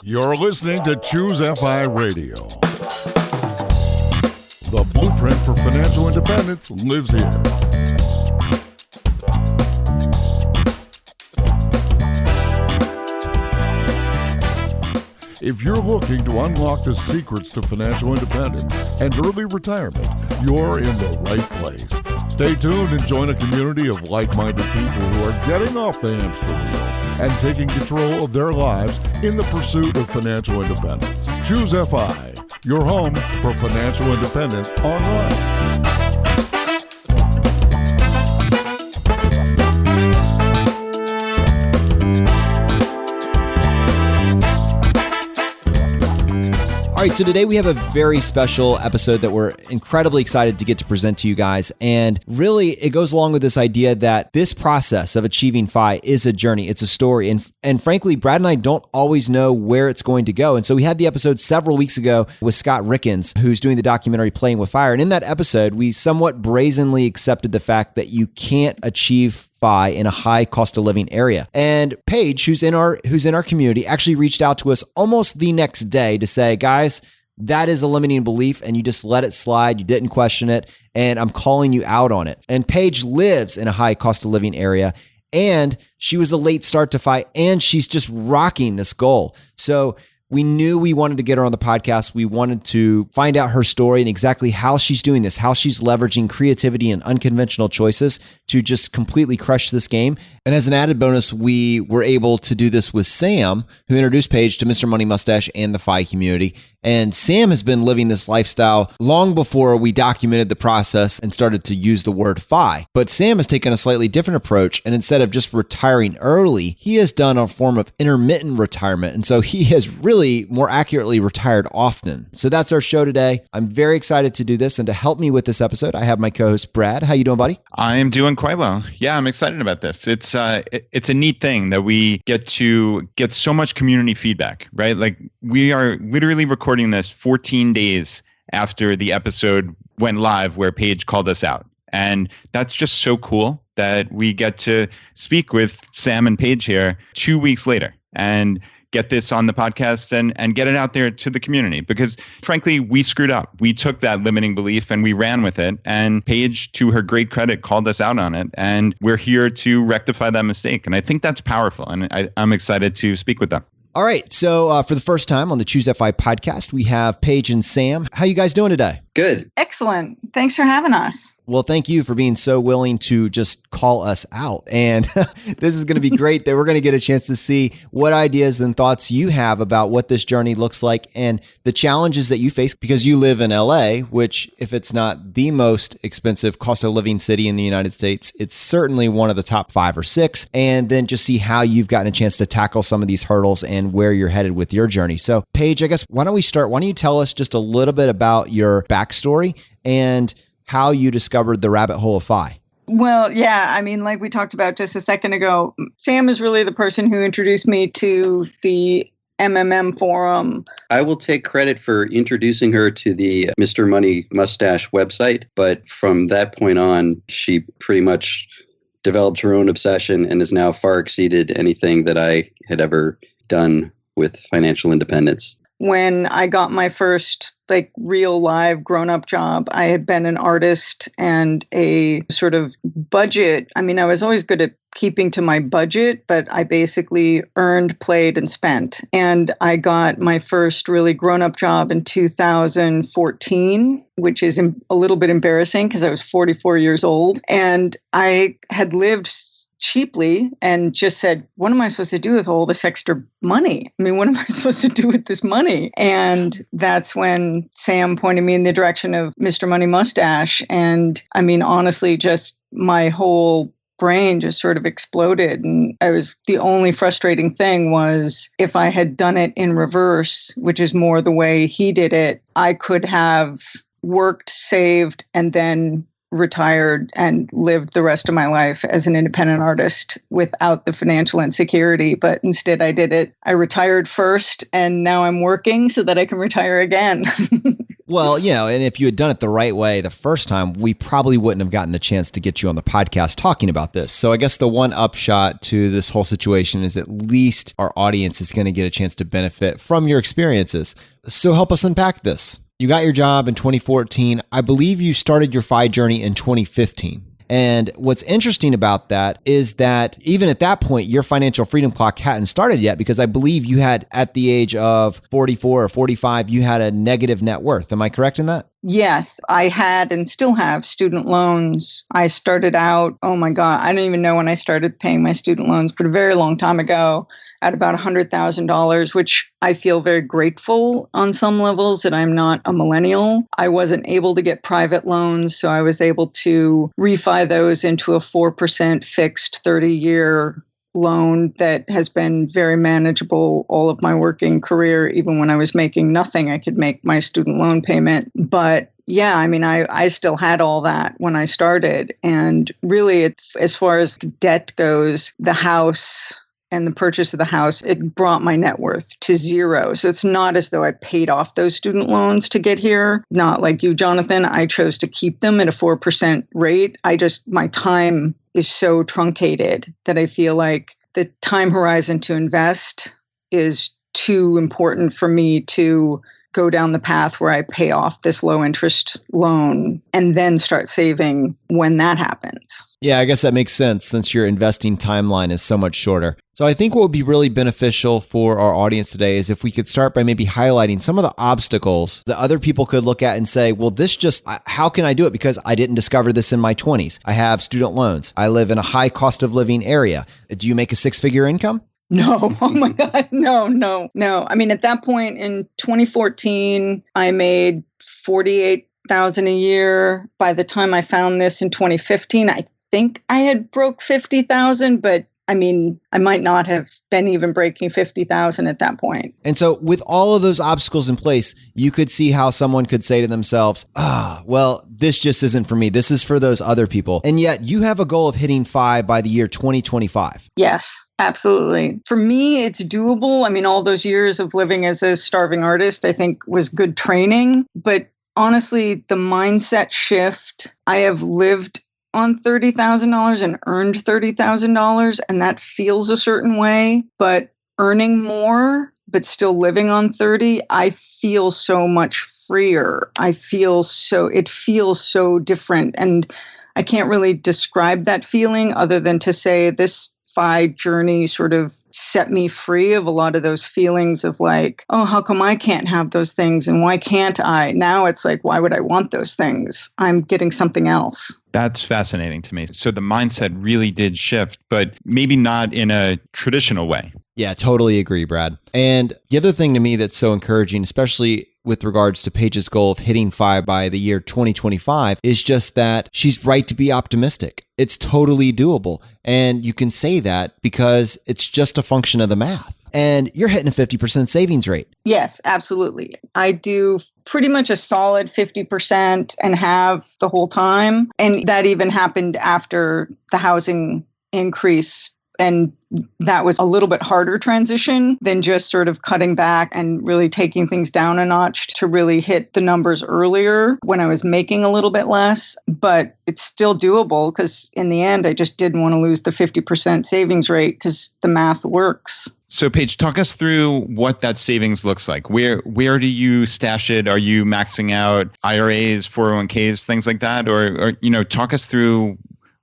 You're listening to Choose FI Radio. The blueprint for financial independence lives here. If you're looking to unlock the secrets to financial independence and early retirement, you're in the right place. Stay tuned and join a community of like-minded people who are getting off the hamster wheel and taking control of their lives in the pursuit of financial independence. Choose FI, your home for financial independence online. All right, so today we have a very special episode that we're incredibly excited to get to present to you guys. And really, it goes along with this idea that this process of achieving FI is a journey. It's a story. And frankly, Brad and I don't always know where it's going to go. And so we had the episode several weeks ago with Scott Rickens, who's doing the documentary Playing with Fire. And in that episode, we somewhat brazenly accepted the fact that you can't achieve FI in a high cost of living area. And Paige, who's in our community, actually reached out to us almost the next day to say, guys, that is a limiting belief and you just let it slide. You didn't question it. And I'm calling you out on it. And Paige lives in a high cost of living area and she was a late start to FI and she's just rocking this goal. So we knew we wanted to get her on the podcast. We wanted to find out her story and exactly how she's doing this, how she's leveraging creativity and unconventional choices to just completely crush this game. And as an added bonus, we were able to do this with Sam, who introduced Paige to Mr. Money Mustache and the FI community. And Sam has been living this lifestyle long before we documented the process and started to use the word FI. But Sam has taken a slightly different approach. And instead of just retiring early, he has done a form of intermittent retirement. And so he has really more accurately retired often. So that's our show today. I'm very excited to do this. And to help me with this episode, I have my co-host, Brad. How you doing, buddy? I am doing quite well. Yeah, I'm excited about this. It's a neat thing that we get to get so much community feedback, right? Like we are literally recording this 14 days after the episode went live where Paige called us out. And that's just so cool that we get to speak with Sam and Paige here 2 weeks later and get this on the podcast and get it out there to the community. Because frankly, we screwed up. We took that limiting belief and we ran with it. And Paige, to her great credit, called us out on it. And we're here to rectify that mistake. And I think that's powerful. And I'm excited to speak with them. All right. So for the first time on the Choose FI podcast, we have Paige and Sam. How you guys doing today? Good. Excellent. Thanks for having us. Well, thank you for being so willing to just call us out. And this is going to be great that we're going to get a chance to see what ideas and thoughts you have about what this journey looks like and the challenges that you face because you live in LA, which if it's not the most expensive cost of living city in the United States, it's certainly one of the top 5 or 6. And then just see how you've gotten a chance to tackle some of these hurdles and where you're headed with your journey. So Paige, I guess, why don't we start? Why don't you tell us just a little bit about your backstory and how you discovered the rabbit hole of FI? Well, yeah, I mean, like we talked about just a second ago, Sam is really the person who introduced me to the MMM forum. I will take credit for introducing her to the Mr. Money Mustache website, but from that point on, she pretty much developed her own obsession and has now far exceeded anything that I had ever done with financial independence. When I got my first real live grown-up job, I had been an artist and a sort of budget. I mean, I was always good at keeping to my budget, but I basically earned, played, and spent. And I got my first really grown-up job in 2014, which is a little bit embarrassing because I was 44 years old. And I had lived cheaply and just said, what am I supposed to do with all this extra money? I mean, what am I supposed to do with this money? And that's when Sam pointed me in the direction of Mr. Money Mustache. And I mean, honestly, just my whole brain just sort of exploded. And the only frustrating thing was if I had done it in reverse, which is more the way he did it, I could have worked, saved, and then retired and lived the rest of my life as an independent artist without the financial insecurity. But instead I did it. I retired first and now I'm working so that I can retire again. Well, and if you had done it the right way the first time, we probably wouldn't have gotten the chance to get you on the podcast talking about this. So I guess the one upshot to this whole situation is at least our audience is going to get a chance to benefit from your experiences. So help us unpack this. You got your job in 2014. I believe you started your FI journey in 2015. And what's interesting about that is that even at that point, your financial freedom clock hadn't started yet, because I believe you had, at the age of 44 or 45, you had a negative net worth. Am I correct in that? Yes, I had and still have student loans. I started out, oh my God, I don't even know when I started paying my student loans, but a very long time ago at about $100,000, which I feel very grateful on some levels that I'm not a millennial. I wasn't able to get private loans, so I was able to refi those into a 4% fixed 30-year loan that has been very manageable all of my working career. Even when I was making nothing, I could make my student loan payment. But yeah, I mean, I still had all that when I started. And really, as far as debt goes, the house and the purchase of the house, it brought my net worth to zero. So it's not as though I paid off those student loans to get here. Not like you, Jonathan. I chose to keep them at a 4% rate. My time is so truncated that I feel like the time horizon to invest is too important for me to go down the path where I pay off this low interest loan and then start saving when that happens. Yeah, I guess that makes sense since your investing timeline is so much shorter. So I think what would be really beneficial for our audience today is if we could start by maybe highlighting some of the obstacles that other people could look at and say, well, how can I do it? Because I didn't discover this in my 20s. I have student loans. I live in a high cost of living area. Do you make a six-figure income? No. Oh my God. No. I mean, at that point in 2014, I made $48,000 a year. By the time I found this in 2015, I think I had broke 50,000, but I mean, I might not have been even breaking 50,000 at that point. And so with all of those obstacles in place, you could see how someone could say to themselves, well, this just isn't for me. This is for those other people. And yet you have a goal of hitting FI by the year 2025. Yes, absolutely. For me, it's doable. I mean, all those years of living as a starving artist, I think was good training. But honestly, the mindset shift, I have lived on $30,000 and earned $30,000, and that feels a certain way, but earning more, but still living on 30, I feel so much freer. It feels so different. And I can't really describe that feeling other than to say this FI journey sort of set me free of a lot of those feelings of like, oh, how come I can't have those things? And why can't I? Now it's like, why would I want those things? I'm getting something else. That's fascinating to me. So the mindset really did shift, but maybe not in a traditional way. Yeah, totally agree, Brad. And the other thing to me that's so encouraging, especially with regards to Paige's goal of hitting FI by the year 2025, is just that she's right to be optimistic. It's totally doable. And you can say that because it's just a function of the math. And you're hitting a 50% savings rate. Yes, absolutely. I do pretty much a solid 50% and have the whole time. And that even happened after the housing increase. And that was a little bit harder transition than just sort of cutting back and really taking things down a notch to really hit the numbers earlier when I was making a little bit less. But it's still doable because in the end, I just didn't want to lose the 50% savings rate because the math works. So Paige, talk us through what that savings looks like. Where do you stash it? Are you maxing out IRAs, 401ks, things like that? Or talk us through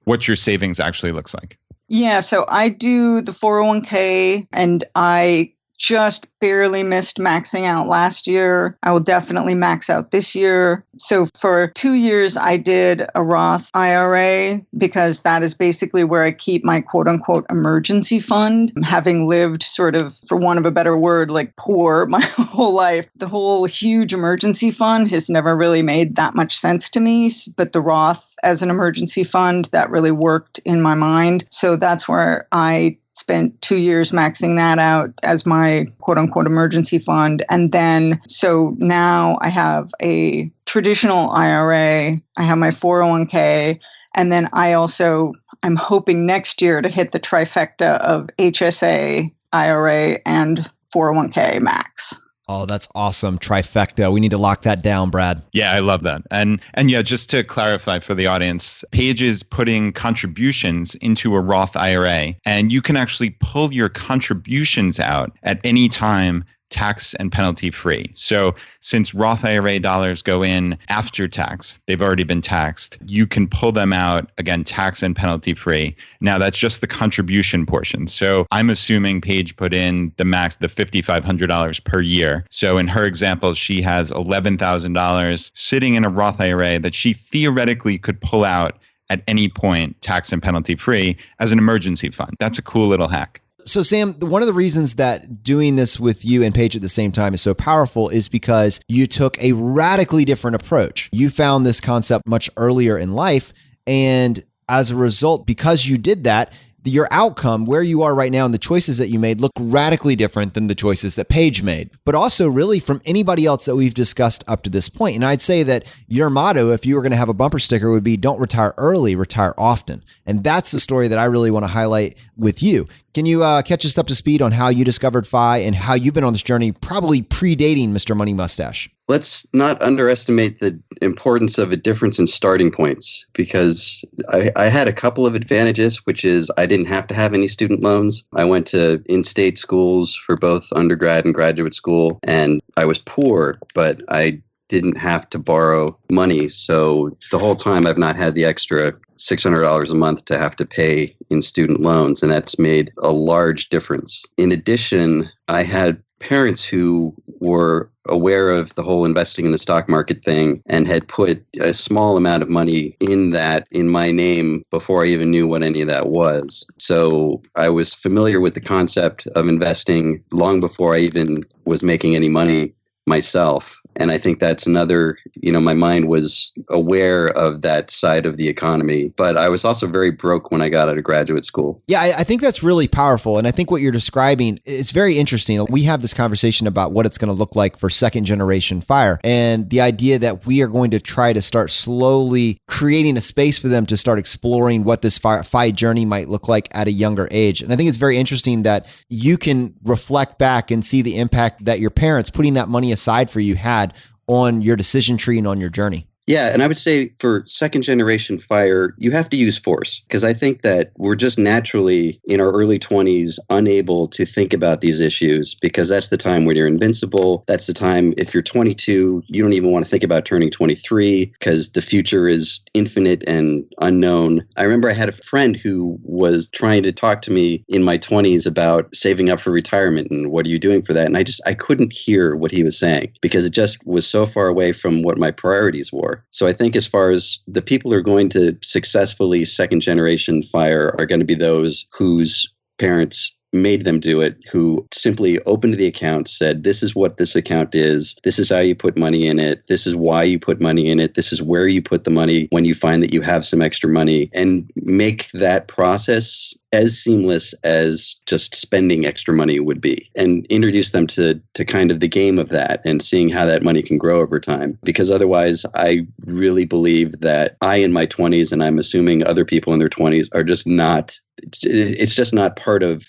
what your savings actually looks like. Yeah, so I do the 401k and I just barely missed maxing out last year. I will definitely max out this year. So for 2 years, I did a Roth IRA because that is basically where I keep my quote unquote emergency fund. Having lived sort of, for want of a better word, like poor my whole life, the whole huge emergency fund has never really made that much sense to me. But the Roth as an emergency fund, that really worked in my mind. So that's where I spent 2 years maxing that out as my quote unquote emergency fund. And then, so now I have a traditional IRA, I have my 401k, and then I'm hoping next year to hit the trifecta of HSA, IRA, and 401k max. Oh, that's awesome. Trifecta. We need to lock that down, Brad. Yeah, I love that. And yeah, just to clarify for the audience, Paige is putting contributions into a Roth IRA, and you can actually pull your contributions out at any time, tax and penalty free. So since Roth IRA dollars go in after tax, they've already been taxed, you can pull them out, again, tax and penalty free. Now that's just the contribution portion. So I'm assuming Paige put in the max, the $5,500 per year. So in her example, she has $11,000 sitting in a Roth IRA that she theoretically could pull out at any point, tax and penalty free, as an emergency fund. That's a cool little hack. So Sam, one of the reasons that doing this with you and Paige at the same time is so powerful is because you took a radically different approach. You found this concept much earlier in life. And as a result, because you did that, your outcome, where you are right now and the choices that you made look radically different than the choices that Paige made, but also really from anybody else that we've discussed up to this point. And I'd say that your motto, if you were going to have a bumper sticker, would be don't retire early, retire often. And that's the story that I really want to highlight with you. Can you catch us up to speed on how you discovered FI and how you've been on this journey, probably predating Mr. Money Mustache? Let's not underestimate the importance of a difference in starting points, because I had a couple of advantages, which is I didn't have to have any student loans. I went to in-state schools for both undergrad and graduate school, and I was poor, but I didn't have to borrow money. So the whole time I've not had the extra $600 a month to have to pay in student loans, and that's made a large difference. In addition, I had parents who were aware of the whole investing in the stock market thing and had put a small amount of money in that in my name before I even knew what any of that was. So I was familiar with the concept of investing long before I even was making any money myself. And I think that's another, my mind was aware of that side of the economy, but I was also very broke when I got out of graduate school. Yeah, I think that's really powerful. And I think what you're describing, it's very interesting. We have this conversation about what it's going to look like for second generation FIRE, and the idea that we are going to try to start slowly creating a space for them to start exploring what this FI journey might look like at a younger age. And I think it's very interesting that you can reflect back and see the impact that your parents putting that money aside for you had on your decision tree and on your journey. Yeah, and I would say for second generation FIRE, you have to use force, because I think that we're just naturally in our early 20s unable to think about these issues, because that's the time when you're invincible. That's the time, if you're 22, you don't even want to think about turning 23 because the future is infinite and unknown. I remember I had a friend who was trying to talk to me in my 20s about saving up for retirement and what are you doing for that? And I couldn't hear what he was saying because it just was so far away from what my priorities were. So I think as far as the people who are going to successfully second generation FIRE are going to be those whose parents made them do it, who simply opened the account, said, this is what this account is. This is how you put money in it. This is why you put money in it. This is where you put the money when you find that you have some extra money, and make that process as seamless as just spending extra money would be, and introduce them to kind of the game of that and seeing how that money can grow over time. Because otherwise, I really believe that I in my 20s, and I'm assuming other people in their 20s, are just not, it's just not part of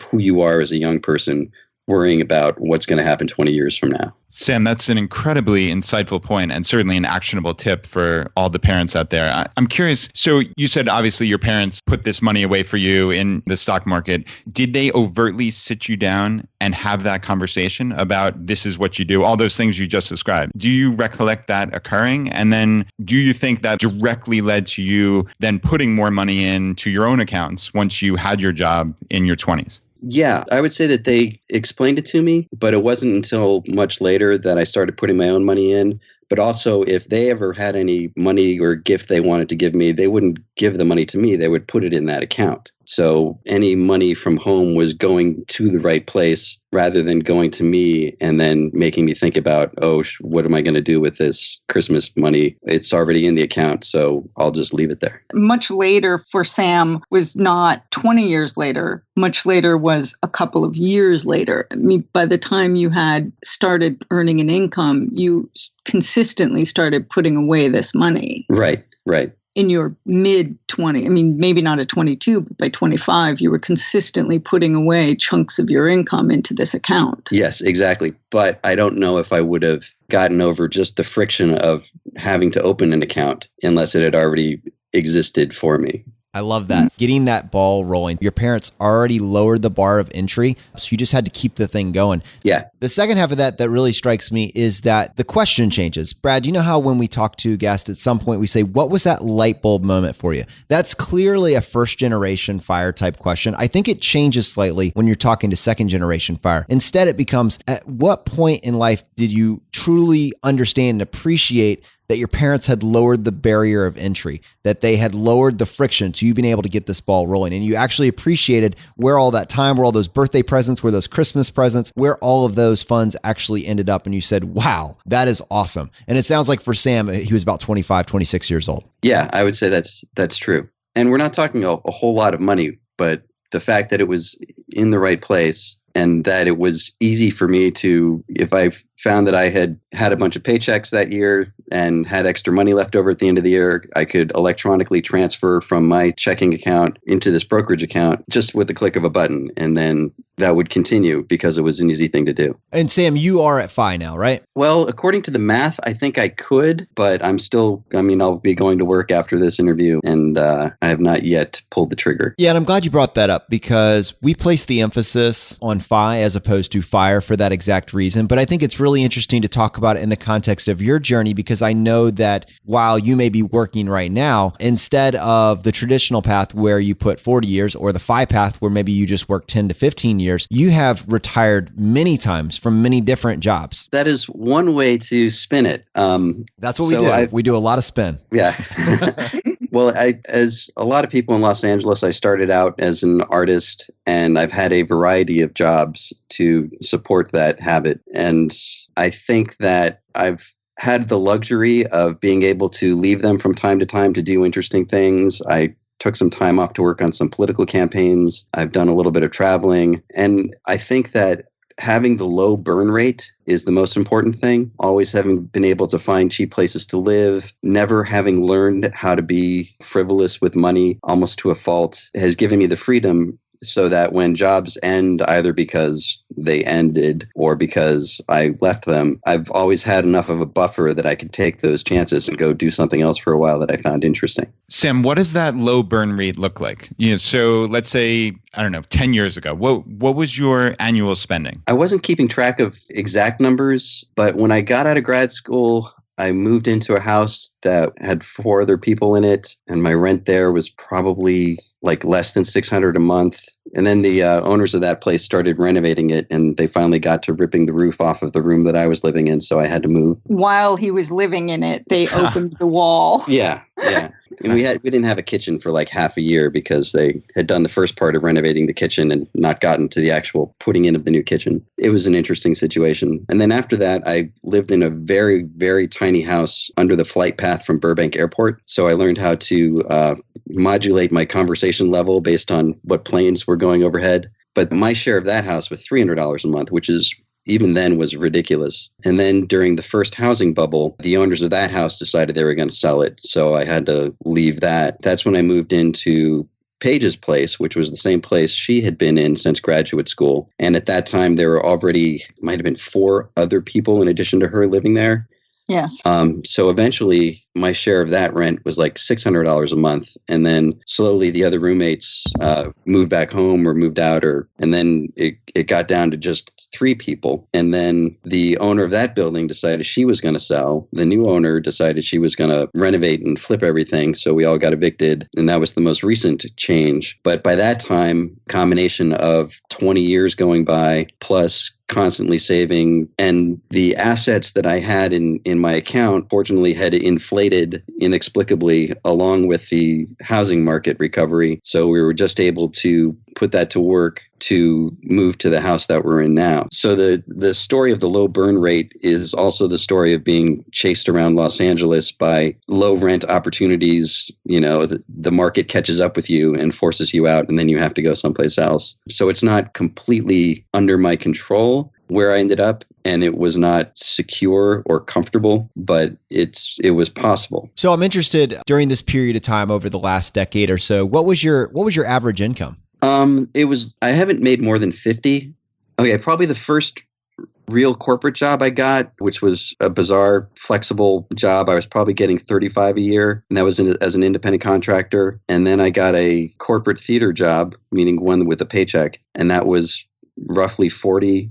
who you are as a young person, worrying about what's going to happen 20 years from now. Sam, that's an incredibly insightful point and certainly an actionable tip for all the parents out there. I'm curious. So you said obviously your parents put this money away for you in the stock market. Did they overtly sit you down and have that conversation about this is what you do, all those things you just described? Do you recollect that occurring? And then do you think that directly led to you then putting more money into your own accounts once you had your job in your 20s? Yeah, I would say that they explained it to me, but it wasn't until much later that I started putting my own money in. But also, if they ever had any money or gift they wanted to give me, they wouldn't give the money to me. They would put it in that account. So any money from home was going to the right place rather than going to me and then making me think about, what am I going to do with this Christmas money? It's already in the account, so I'll just leave it there. Much later for Sam was not 20 years later. Much later was a couple of years later. I mean, by the time you had started earning an income, you consistently started putting away this money. Right. in your mid 20, I mean, maybe not at 22, but by 25, you were consistently putting away chunks of your income into this account. Yes, exactly. But I don't know if I would have gotten over just the friction of having to open an account unless it had already existed for me. I love that. Getting that ball rolling. Your parents already lowered the bar of entry, so you just had to keep the thing going. Yeah. The second half of that really strikes me is that the question changes. Brad, you know how when we talk to guests at some point, we say, what was that light bulb moment for you? That's clearly a first generation fire type question. I think it changes slightly when you're talking to second generation fire. Instead, it becomes, at what point in life did you truly understand and appreciate that your parents had lowered the barrier of entry, that they had lowered the friction to you being able to get this ball rolling. And you actually appreciated where all that time, where all those birthday presents, where those Christmas presents, where all of those funds actually ended up. And you said, wow, that is awesome. And it sounds like for Sam, he was about 25, 26 years old. Yeah, I would say that's true. And we're not talking a whole lot of money, but the fact that it was in the right place and that it was easy for me to, if I found that I had a bunch of paychecks that year and had extra money left over at the end of the year, I could electronically transfer from my checking account into this brokerage account just with the click of a button. And then that would continue because it was an easy thing to do. And Sam, you are at FI now, right? Well, according to the math, I think I could, but I'll be going to work after this interview and I have not yet pulled the trigger. Yeah, and I'm glad you brought that up because we place the emphasis on FI as opposed to FIRE for that exact reason. But I think it's really interesting to talk about it in the context of your journey because I know that while you may be working right now, instead of the traditional path where you put 40 years or the FI path where maybe you just work 10 to 15 years, you have retired many times from many different jobs. That is one way to spin it. That's what we do. We do a lot of spin. Yeah. Well, as a lot of people in Los Angeles, I started out as an artist and I've had a variety of jobs to support that habit. And I think that I've had the luxury of being able to leave them from time to time to do interesting things. I took some time off to work on some political campaigns. I've done a little bit of traveling. And I think that having the low burn rate is the most important thing. Always having been able to find cheap places to live, never having learned how to be frivolous with money almost to a fault has given me the freedom so that when jobs end, either because they ended or because I left them, I've always had enough of a buffer that I could take those chances and go do something else for a while that I found interesting. Sam, what does that low burn rate look like? So let's say, 10 years ago, what was your annual spending? I wasn't keeping track of exact numbers, but when I got out of grad school, I moved into a house that had 4 other people in it, and my rent there was probably like less than $600 a month. And then the owners of that place started renovating it, and they finally got to ripping the roof off of the room that I was living in, so I had to move. While he was living in it, they opened the wall. Yeah. And we didn't have a kitchen for like half a year because they had done the first part of renovating the kitchen and not gotten to the actual putting in of the new kitchen. It was an interesting situation. And then after that, I lived in a very, very tiny house under the flight path from Burbank Airport. So I learned how to modulate my conversation level based on what planes were going overhead. But my share of that house was $300 a month, which is even then was ridiculous. And then during the first housing bubble, the owners of that house decided they were going to sell it. So I had to leave that. That's when I moved into Paige's place, which was the same place she had been in since graduate school. And at that time, there were already, might have been 4 other people in addition to her living there. Yes. So eventually my share of that rent was like $600 a month. And then slowly the other roommates moved back home or moved out, and then it got down to just 3 people. And then the owner of that building decided she was going to sell. The new owner decided she was going to renovate and flip everything. So we all got evicted. And that was the most recent change. But by that time, combination of 20 years going by plus constantly saving, and the assets that I had in my account, fortunately, had inflated inexplicably along with the housing market recovery. So we were just able to put that to work to move to the house that we're in now. So the story of the low burn rate is also the story of being chased around Los Angeles by low rent opportunities. The market catches up with you and forces you out, and then you have to go someplace else. So it's not completely under my control, where I ended up, and it was not secure or comfortable, but it was possible. So I'm interested, during this period of time over the last decade or so, what was your average income? I haven't made more than 50. Okay, probably the first real corporate job I got, which was a bizarre, flexible job. I was probably getting 35 a year, and that was as an independent contractor. And then I got a corporate theater job, meaning one with a paycheck, and that was roughly 40.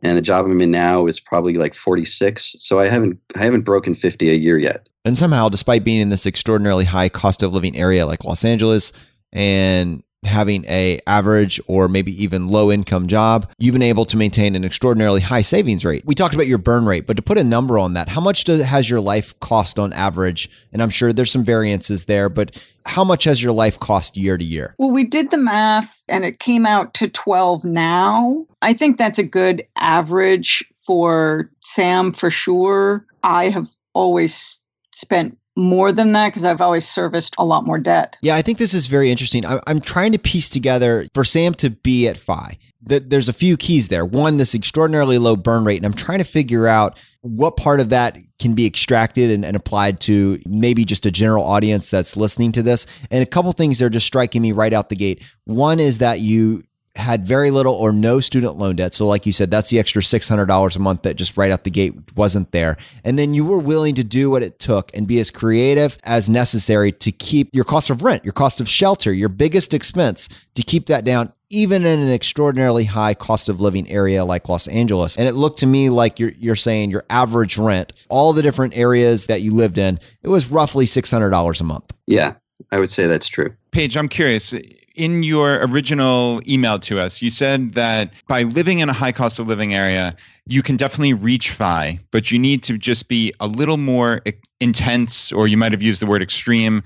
And the job I'm in now is probably like 46. So I haven't broken 50 a year yet. And somehow, despite being in this extraordinarily high cost of living area like Los Angeles and having a average or maybe even low income job, you've been able to maintain an extraordinarily high savings rate. We talked about your burn rate, but to put a number on that, how much has your life cost on average? And I'm sure there's some variances there, but how much has your life cost year to year? Well, we did the math and it came out to 12 now. I think that's a good average for Sam for sure. I have always spent more than that because I've always serviced a lot more debt. Yeah, I think this is very interesting. I'm trying to piece together for Sam to be at FI. There's a few keys there. One, this extraordinarily low burn rate. And I'm trying to figure out what part of that can be extracted and applied to maybe just a general audience that's listening to this. And a couple things that are just striking me right out the gate. One is that you had very little or no student loan debt. So like you said, that's the extra $600 a month that just right out the gate wasn't there. And then you were willing to do what it took and be as creative as necessary to keep your cost of rent, your cost of shelter, your biggest expense, to keep that down, even in an extraordinarily high cost of living area like Los Angeles. And it looked to me like you're saying your average rent, all the different areas that you lived in, it was roughly $600 a month. Yeah, I would say that's true. Paige, I'm curious. In your original email to us, you said that by living in a high cost of living area, you can definitely reach FI, but you need to just be a little more intense, or you might have used the word extreme.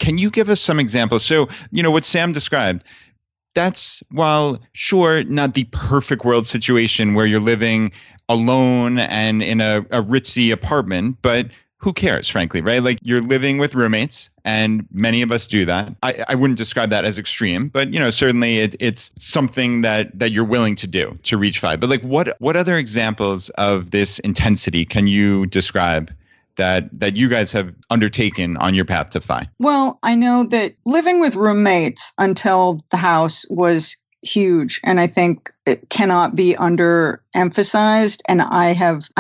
Can you give us some examples? So, what Sam described, that's, while sure, not the perfect world situation where you're living alone and in a ritzy apartment, but who cares, frankly, right? Like, you're living with roommates, and many of us do that. I wouldn't describe that as extreme, but certainly it's something that you're willing to do to reach FI. But like, what other examples of this intensity can you describe that you guys have undertaken on your path to FI? Well, I know that living with roommates until the house was huge, and I think it cannot be underemphasized. And I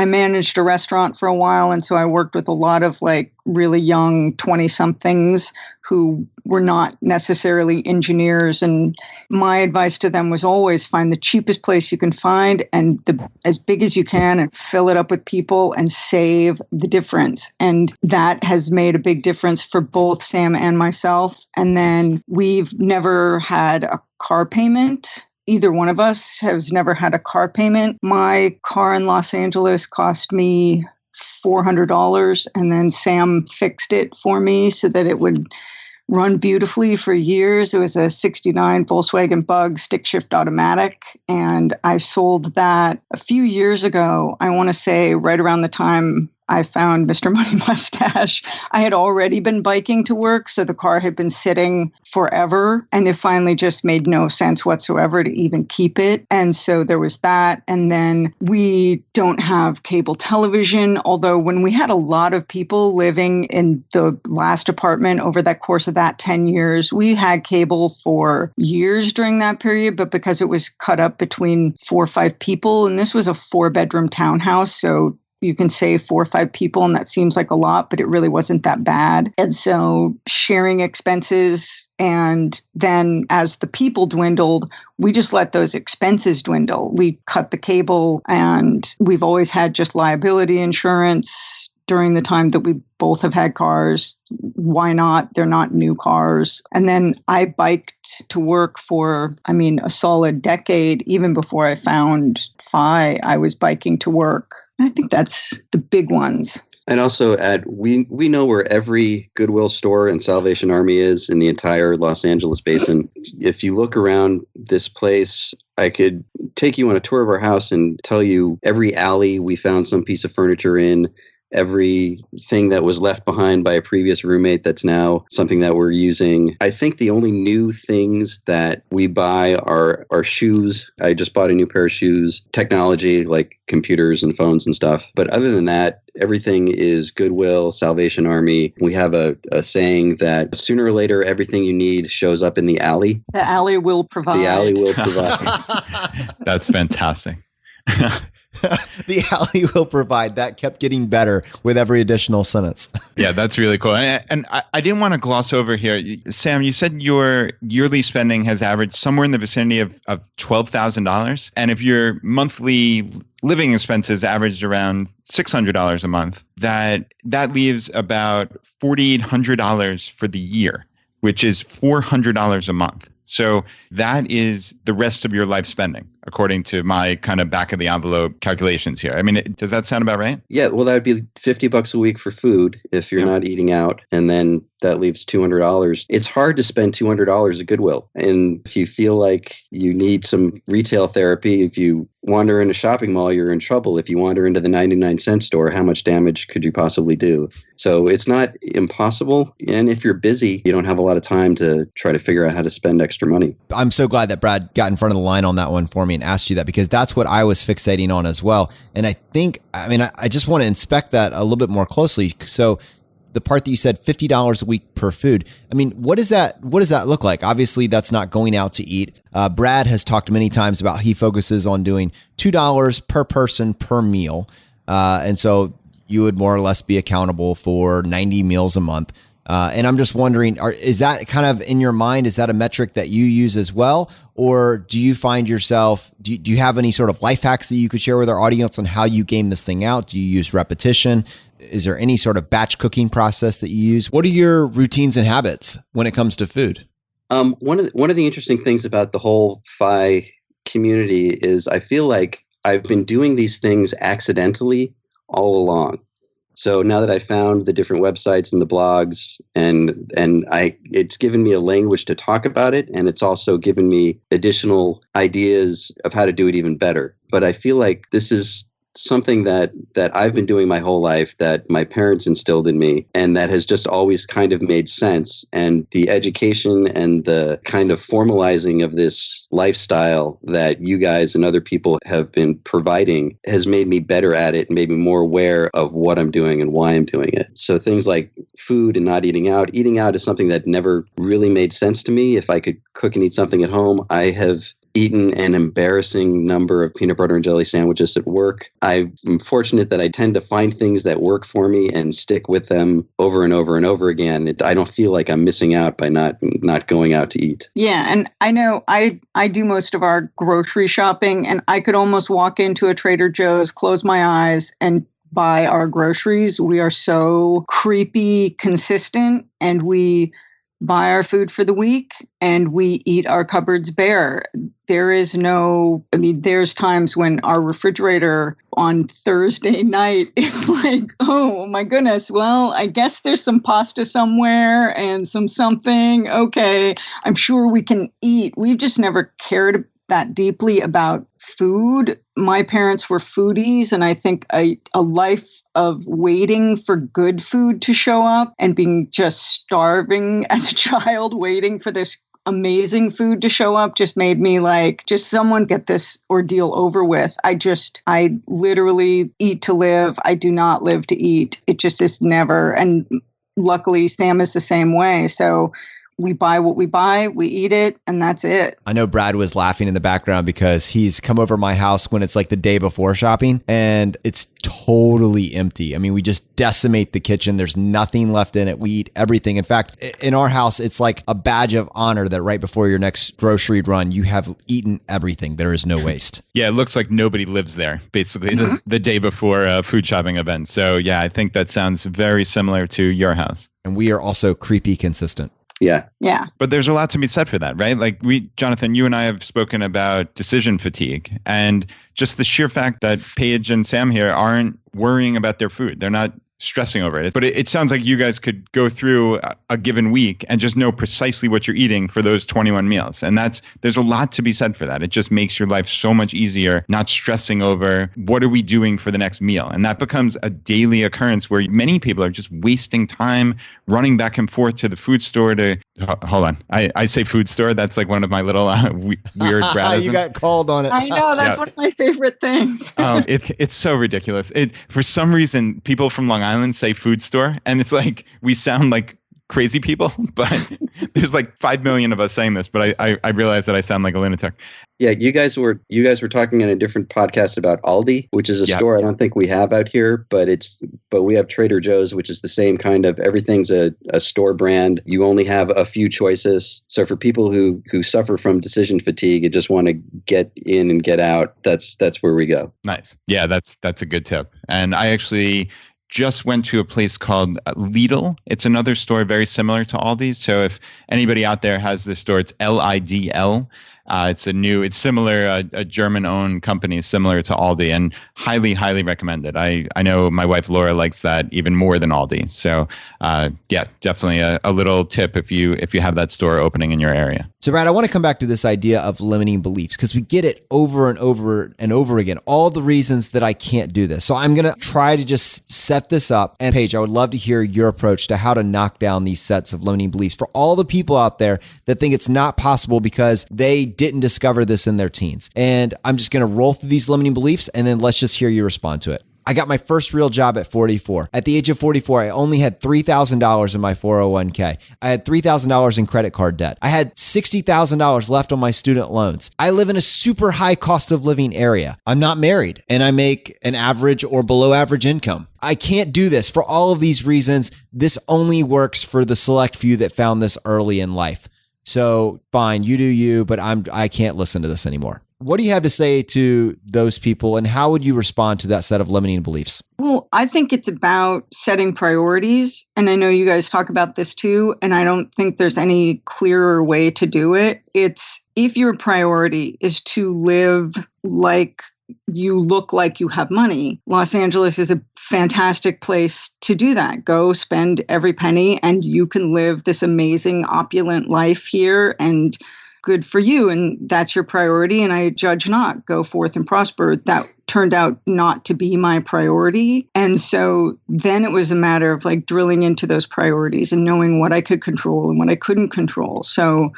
managed a restaurant for a while, and so I worked with a lot of like really young 20-somethings who were not necessarily engineers. And my advice to them was always find the cheapest place you can find and as big as you can, and fill it up with people and save the difference. And that has made a big difference for both Sam and myself. And then we've never had a car payment. Either one of us has never had a car payment. My car in Los Angeles cost me $400, and then Sam fixed it for me so that it would run beautifully for years. It was a 69 Volkswagen Bug stick shift automatic, and I sold that a few years ago. I want to say right around the time I found Mr. Money Mustache. I had already been biking to work, so the car had been sitting forever, and it finally just made no sense whatsoever to even keep it. And so there was that. And then we don't have cable television, although when we had a lot of people living in the last apartment over that course of that 10 years, we had cable for years during that period, but because it was cut up between 4 or 5 people, and this was a 4-bedroom townhouse, so you can say 4 or 5 people, and that seems like a lot, but it really wasn't that bad. And so sharing expenses, and then as the people dwindled, we just let those expenses dwindle. We cut the cable, and we've always had just liability insurance during the time that we both have had cars. Why not? They're not new cars. And then I biked to work for, a solid decade. Even before I found FI, I was biking to work. I think that's the big ones. And also add, we know where every Goodwill store and Salvation Army is in the entire Los Angeles basin. If you look around this place, I could take you on a tour of our house and tell you every alley we found some piece of furniture in, everything that was left behind by a previous roommate that's now something that we're using. I think the only new things that we buy are shoes. I just bought a new pair of shoes, technology like computers and phones and stuff. But other than that, everything is Goodwill, Salvation Army. We have a saying that sooner or later, everything you need shows up in the alley. The alley will provide. The alley will provide. That's fantastic. The alley will provide. That kept getting better with every additional sentence. Yeah, that's really cool. And I didn't want to gloss over here. Sam, you said your yearly spending has averaged somewhere in the vicinity of $12,000. And if your monthly living expenses averaged around $600 a month, that leaves about $4,800 for the year, which is $400 a month. So that is the rest of your life spending, according to my kind of back of the envelope calculations here. I mean, does that sound about right? Yeah, well, that would be $50 a week for food if you're not eating out. And then that leaves $200. It's hard to spend $200 at Goodwill. And if you feel like you need some retail therapy, if you wander in a shopping mall, you're in trouble. If you wander into the 99-cent store, how much damage could you possibly do? So it's not impossible. And if you're busy, you don't have a lot of time to try to figure out how to spend extra money. I'm so glad that Brad got in front of the line on that one for me and asked you that, because that's what I was fixating on as well. And I just want to inspect that a little bit more closely. So the part that you said $50 a week per food. I mean, what does that look like? Obviously, that's not going out to eat. Brad has talked many times about he focuses on doing $2 per person per meal. And so you would more or less be accountable for 90 meals a month. And I'm just wondering, is that kind of in your mind? Is that a metric that you use as well? Or do you find yourself, do you have any sort of life hacks that you could share with our audience on how you game this thing out? Do you use repetition? Is there any sort of batch cooking process that you use? What are your routines and habits when it comes to food? One of the interesting things about the whole FI community is I feel like I've been doing these things accidentally all along. So now that I found the different websites and the blogs, and it's given me a language to talk about it, and it's also given me additional ideas of how to do it even better. But I feel like this is something that I've been doing my whole life, that my parents instilled in me, and that has just always kind of made sense. And the education and the kind of formalizing of this lifestyle that you guys and other people have been providing has made me better at it, and made me more aware of what I'm doing and why I'm doing it. So things like food and not eating out. Eating out is something that never really made sense to me. If I could cook and eat something at home, I have eaten an embarrassing number of peanut butter and jelly sandwiches at work. I'm fortunate that I tend to find things that work for me and stick with them over and over and over again. I don't feel like I'm missing out by not going out to eat. Yeah, and I know I do most of our grocery shopping, and I could almost walk into a Trader Joe's, close my eyes, and buy our groceries. We are so creepy consistent, and we buy our food for the week and we eat our cupboards bare. There's times when our refrigerator on Thursday night is like, oh my goodness, well, I guess there's some pasta somewhere and something. Okay, I'm sure we can eat. We've just never cared that deeply about food. My parents were foodies, and I think a life of waiting for good food to show up and being just starving as a child, waiting for this amazing food to show up just made me like, just someone get this ordeal over with. I literally eat to live. I do not live to eat. It just is never. And luckily Sam is the same way. So we buy what we buy, we eat it, and that's it. I know Brad was laughing in the background because he's come over my house when it's like the day before shopping and it's totally empty. I mean, we just decimate the kitchen. There's nothing left in it. We eat everything. In fact, in our house, it's like a badge of honor that right before your next grocery run, you have eaten everything. There is no waste. Yeah, it looks like nobody lives there, basically, the day before a food shopping event. So yeah, I think that sounds very similar to your house. And we are also creepy consistent. Yeah. But there's a lot to be said for that, right? Like Jonathan, you and I have spoken about decision fatigue, and just the sheer fact that Paige and Sam here aren't worrying about their food. They're not stressing over it. But it sounds like you guys could go through a given week and just know precisely what you're eating for those 21 meals. And there's a lot to be said for that. It just makes your life so much easier, not stressing over what are we doing for the next meal. And that becomes a daily occurrence where many people are just wasting time running back and forth to the food store to, hold on. I say food store. That's like one of my little weird Bradisms. You got called on it. I know, that's one of my favorite things. It's so ridiculous. For some reason, people from Long Island say food store, and it's like we sound like crazy people, but there's like 5 million of us saying this, but I realize that I sound like a lunatic. Yeah, you guys were talking in a different podcast about Aldi, which is a store I don't think we have out here, but we have Trader Joe's, which is the same kind of, everything's a store brand. You only have a few choices. So for people who suffer from decision fatigue and just want to get in and get out, that's where we go. Nice. Yeah, that's a good tip. And I actually just went to a place called Lidl. It's another store very similar to Aldi's. So if anybody out there has this store, it's Lidl. It's similar, a German-owned company similar to Aldi, and highly, highly recommended. I know my wife Laura likes that even more than Aldi. So yeah, definitely a little tip if you have that store opening in your area. So Brad, I want to come back to this idea of limiting beliefs because we get it over and over and over again, all the reasons that I can't do this. So I'm going to try to just set this up. And Paige, I would love to hear your approach to how to knock down these sets of limiting beliefs for all the people out there that think it's not possible because they didn't discover this in their teens. And I'm just going to roll through these limiting beliefs and then let's just hear you respond to it. I got my first real job at 44. At the age of 44, I only had $3,000 in my 401k. I had $3,000 in credit card debt. I had $60,000 left on my student loans. I live in a super high cost of living area. I'm not married and I make an average or below average income. I can't do this for all of these reasons. This only works for the select few that found this early in life. So fine, you do you, but I can't listen to this anymore. What do you have to say to those people, and how would you respond to that set of limiting beliefs? Well, I think it's about setting priorities. And I know you guys talk about this too, and I don't think there's any clearer way to do it. It's if your priority is to live like you look like you have money, Los Angeles is a fantastic place to do that. Go spend every penny and you can live this amazing, opulent life here, and good for you. And that's your priority. And I judge not. Go forth and prosper. That turned out not to be my priority. And so then it was a matter of like drilling into those priorities and knowing what I could control and what I couldn't control. So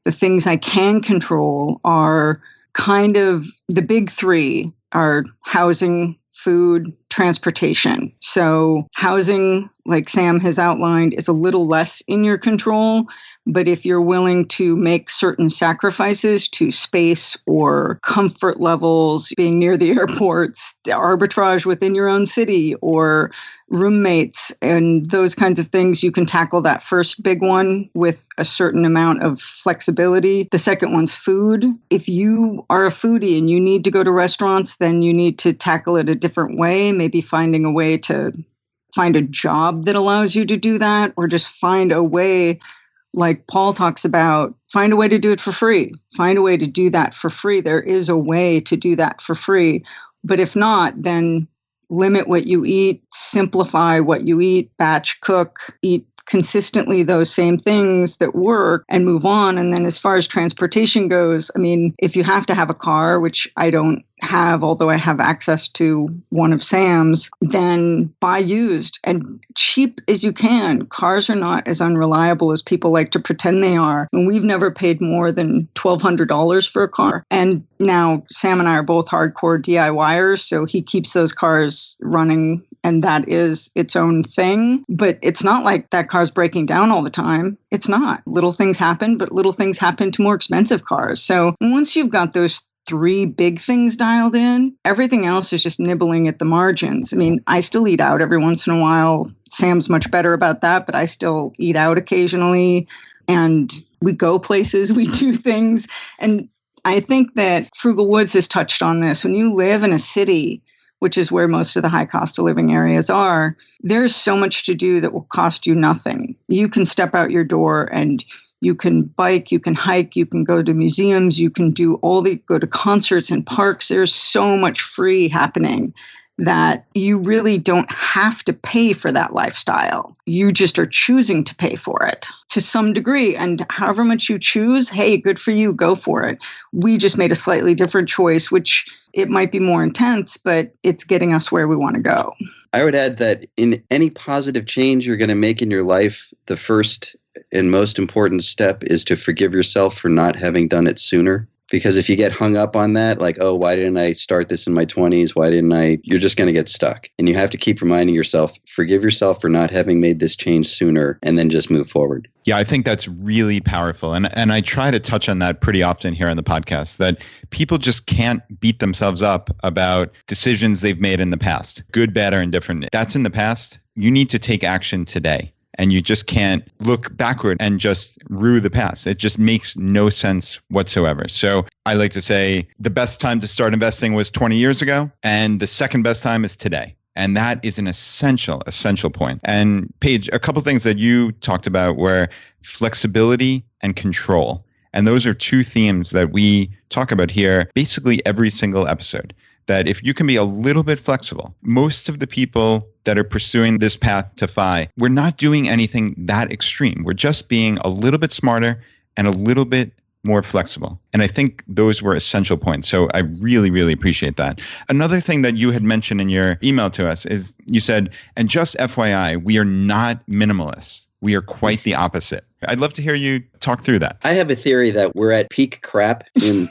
the things I can control are kind of the big three are housing, food, transportation. So housing, like Sam has outlined, is a little less in your control. But if you're willing to make certain sacrifices to space or comfort levels, being near the airports, the arbitrage within your own city, or roommates, and those kinds of things, you can tackle that first big one with a certain amount of flexibility. The second one's food. If you are a foodie and you need to go to restaurants, then you need to tackle it a different way, maybe finding a way to find a job that allows you to do that, or just find a way, like Paul talks about, find a way to do it for free. Find a way to do that for free. There is a way to do that for free. But if not, then limit what you eat, simplify what you eat, batch cook, eat consistently those same things that work, and move on. And then as far as transportation goes, I mean, if you have to have a car, which I don't have, although I have access to one of Sam's, then buy used and cheap as you can. Cars are not as unreliable as people like to pretend they are. And we've never paid more than $1,200 for a car. And now Sam and I are both hardcore DIYers, so he keeps those cars running, and that is its own thing. But it's not like that car's breaking down all the time. It's not. Little things happen, but little things happen to more expensive cars. So once you've got those three big things dialed in, everything else is just nibbling at the margins. I mean, I still eat out every once in a while. Sam's much better about that, but I still eat out occasionally. And we go places, we do things. And I think that Frugal Woods has touched on this. When you live in a city, which is where most of the high cost of living areas are, there's so much to do that will cost you nothing. You can step out your door and you can bike, you can hike, you can go to museums, you can go to concerts and parks. There's so much free happening. that you really don't have to pay for that lifestyle. You just are choosing to pay for it to some degree. And however much you choose, hey, good for you, go for it. We just made a slightly different choice, which it might be more intense, but it's getting us where we want to go. I would add that in any positive change you're going to make in your life, the first and most important step is to forgive yourself for not having done it sooner. Because if you get hung up on that, like, oh, why didn't I start this in my 20s? Why didn't I? You're just going to get stuck. And you have to keep reminding yourself, forgive yourself for not having made this change sooner, and then just move forward. Yeah, I think that's really powerful. And I try to touch on that pretty often here on the podcast, that people just can't beat themselves up about decisions they've made in the past, good, bad, or indifferent. That's in the past. You need to take action today. And you just can't look backward and just rue the past. It just makes no sense whatsoever. So I like to say the best time to start investing was 20 years ago, and the second best time is today. And that is an essential point. And Paige, a couple of things that you talked about were flexibility and control. And those are two themes that we talk about here basically every single episode. That if you can be a little bit flexible, most of the people that are pursuing this path to FI, we're not doing anything that extreme. We're just being a little bit smarter and a little bit more flexible. And I think those were essential points. So I really, really appreciate that. Another thing that you had mentioned in your email to us is you said, and just FYI, we are not minimalists. We are quite the opposite. I'd love to hear you talk through that. I have a theory that we're at peak crap in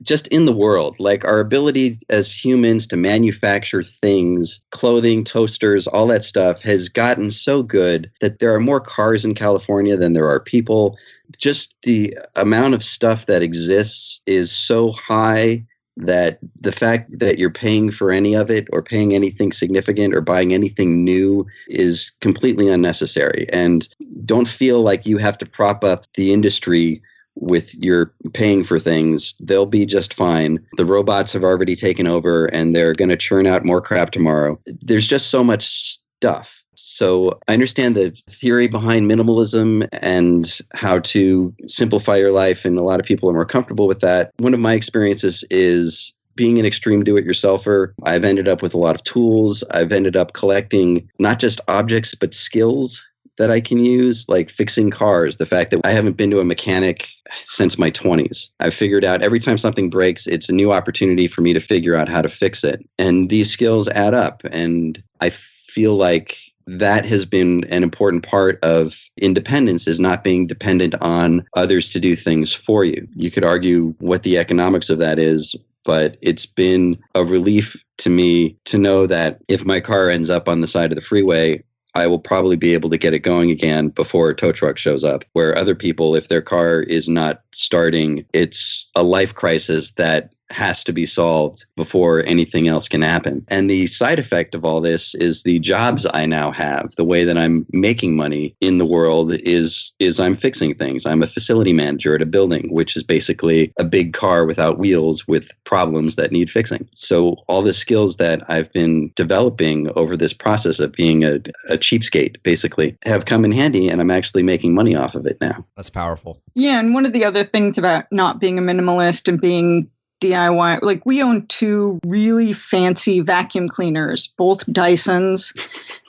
just in the world. Like our ability as humans to manufacture things, clothing, toasters, all that stuff has gotten so good that there are more cars in California than there are people. Just the amount of stuff that exists is so high that the fact that you're paying for any of it or paying anything significant or buying anything new is completely unnecessary. And don't feel like you have to prop up the industry with your paying for things. They'll be just fine. The robots have already taken over and they're going to churn out more crap tomorrow. There's just so much stuff. So I understand the theory behind minimalism and how to simplify your life, and a lot of people are more comfortable with that. One of my experiences is being an extreme do-it-yourselfer. I've ended up with a lot of tools. I've ended up collecting not just objects, but skills that I can use, like fixing cars. The fact that I haven't been to a mechanic since my 20s. I've figured out every time something breaks, it's a new opportunity for me to figure out how to fix it. And these skills add up. And I feel like that has been an important part of independence, is not being dependent on others to do things for you. You could argue what the economics of that is, but it's been a relief to me to know that if my car ends up on the side of the freeway, I will probably be able to get it going again before a tow truck shows up. Where other people, if their car is not starting, it's a life crisis that has to be solved before anything else can happen. And the side effect of all this is the jobs I now have. The way that I'm making money in the world is I'm fixing things. I'm a facility manager at a building, which is basically a big car without wheels with problems that need fixing. So all the skills that I've been developing over this process of being a cheapskate, basically, have come in handy, and I'm actually making money off of it now. That's powerful. Yeah, and one of the other things about not being a minimalist and being DIY, like we own two really fancy vacuum cleaners, both Dysons.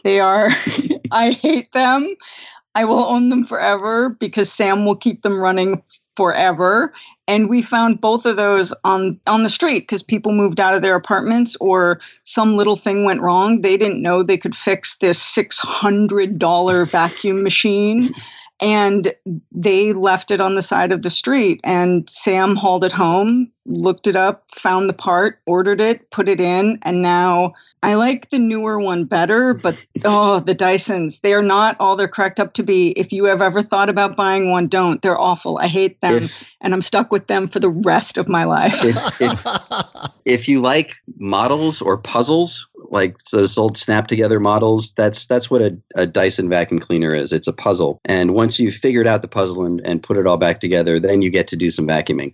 They are, I hate them. I will own them forever because Sam will keep them running forever. And we found both of those on the street because people moved out of their apartments or some little thing went wrong. They didn't know they could fix this $600 vacuum machine. And they left it on the side of the street, and Sam hauled it home, looked it up, found the part, ordered it, put it in, and now I like the newer one better, but the Dysons, they are not all they're cracked up to be. If you have ever thought about buying one, don't. They're awful. I hate them, and I'm stuck with them for the rest of my life. If you like models or puzzles, like those old snap together models, that's what a Dyson vacuum cleaner is. It's a puzzle. And once you've figured out the puzzle and put it all back together, then you get to do some vacuuming.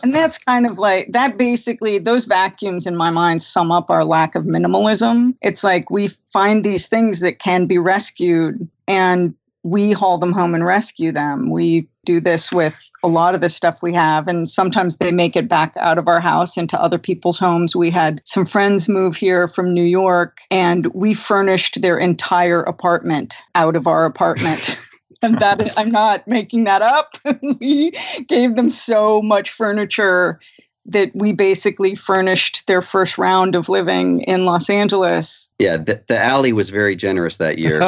And that's kind of like that. Basically, those vacuums in my mind sum up our lack of minimalism. It's like we find these things that can be rescued, and we haul them home and rescue them. We do this with a lot of the stuff we have, and sometimes they make it back out of our house into other people's homes. We had some friends move here from New York, and we furnished their entire apartment out of our apartment. And that, I'm not making that up. We gave them so much furniture that we basically furnished their first round of living in Los Angeles. Yeah, the alley was very generous that year.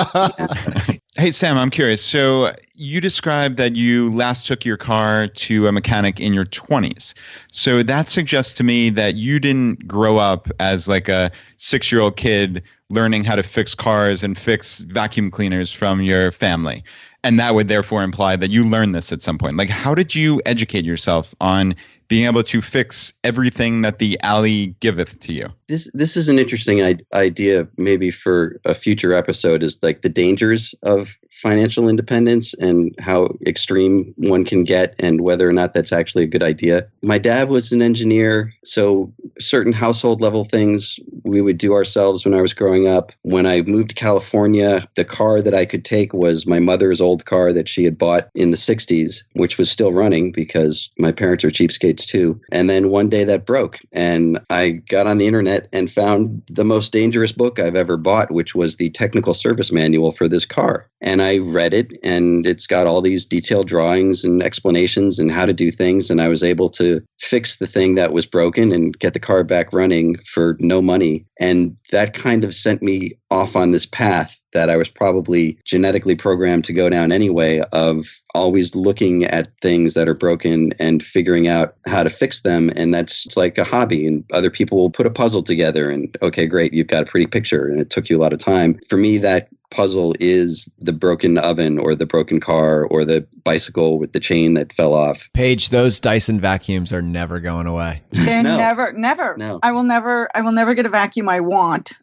Hey, Sam, I'm curious. So you described that you last took your car to a mechanic in your 20s. So that suggests to me that you didn't grow up as like a 6-year-old kid learning how to fix cars and fix vacuum cleaners from your family. And that would therefore imply that you learned this at some point. Like, how did you educate yourself on being able to fix everything that the alley giveth to you? This is an interesting idea, maybe for a future episode, is like the dangers of financial independence and how extreme one can get and whether or not that's actually a good idea. My dad was an engineer, so certain household level things we would do ourselves when I was growing up. When I moved to California, the car that I could take was my mother's old car that she had bought in the 60s, which was still running because my parents are cheapskates too. And then one day that broke, and I got on the internet and found the most dangerous book I've ever bought, which was the technical service manual for this car. And I read it, and it's got all these detailed drawings and explanations and how to do things. And I was able to fix the thing that was broken and get the car back running for no money. And that kind of sent me off on this path that I was probably genetically programmed to go down anyway, of always looking at things that are broken and figuring out how to fix them. And it's like a hobby, and other people will put a puzzle together and, okay, great, you've got a pretty picture, and it took you a lot of time. For me, that puzzle is the broken oven or the broken car or the bicycle with the chain that fell off. Paige, those Dyson vacuums are never going away. They're No. never. No. I will never get a vacuum I want.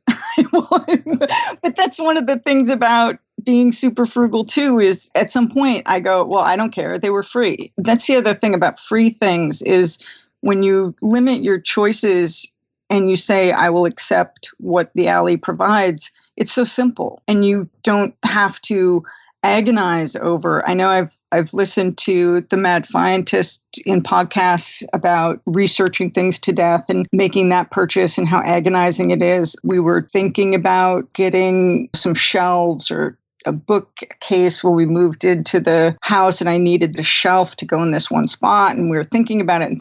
But that's one of the things about being super frugal too, is at some point I go, well, I don't care. They were free. That's the other thing about free things, is when you limit your choices and you say, I will accept what the alley provides, it's so simple, and you don't have to agonize over. I know I've listened to the Mad Scientist in podcasts about researching things to death and making that purchase and how agonizing it is. We were thinking about getting some shelves or a bookcase when we moved into the house, and I needed a shelf to go in this one spot. And we were thinking about it. And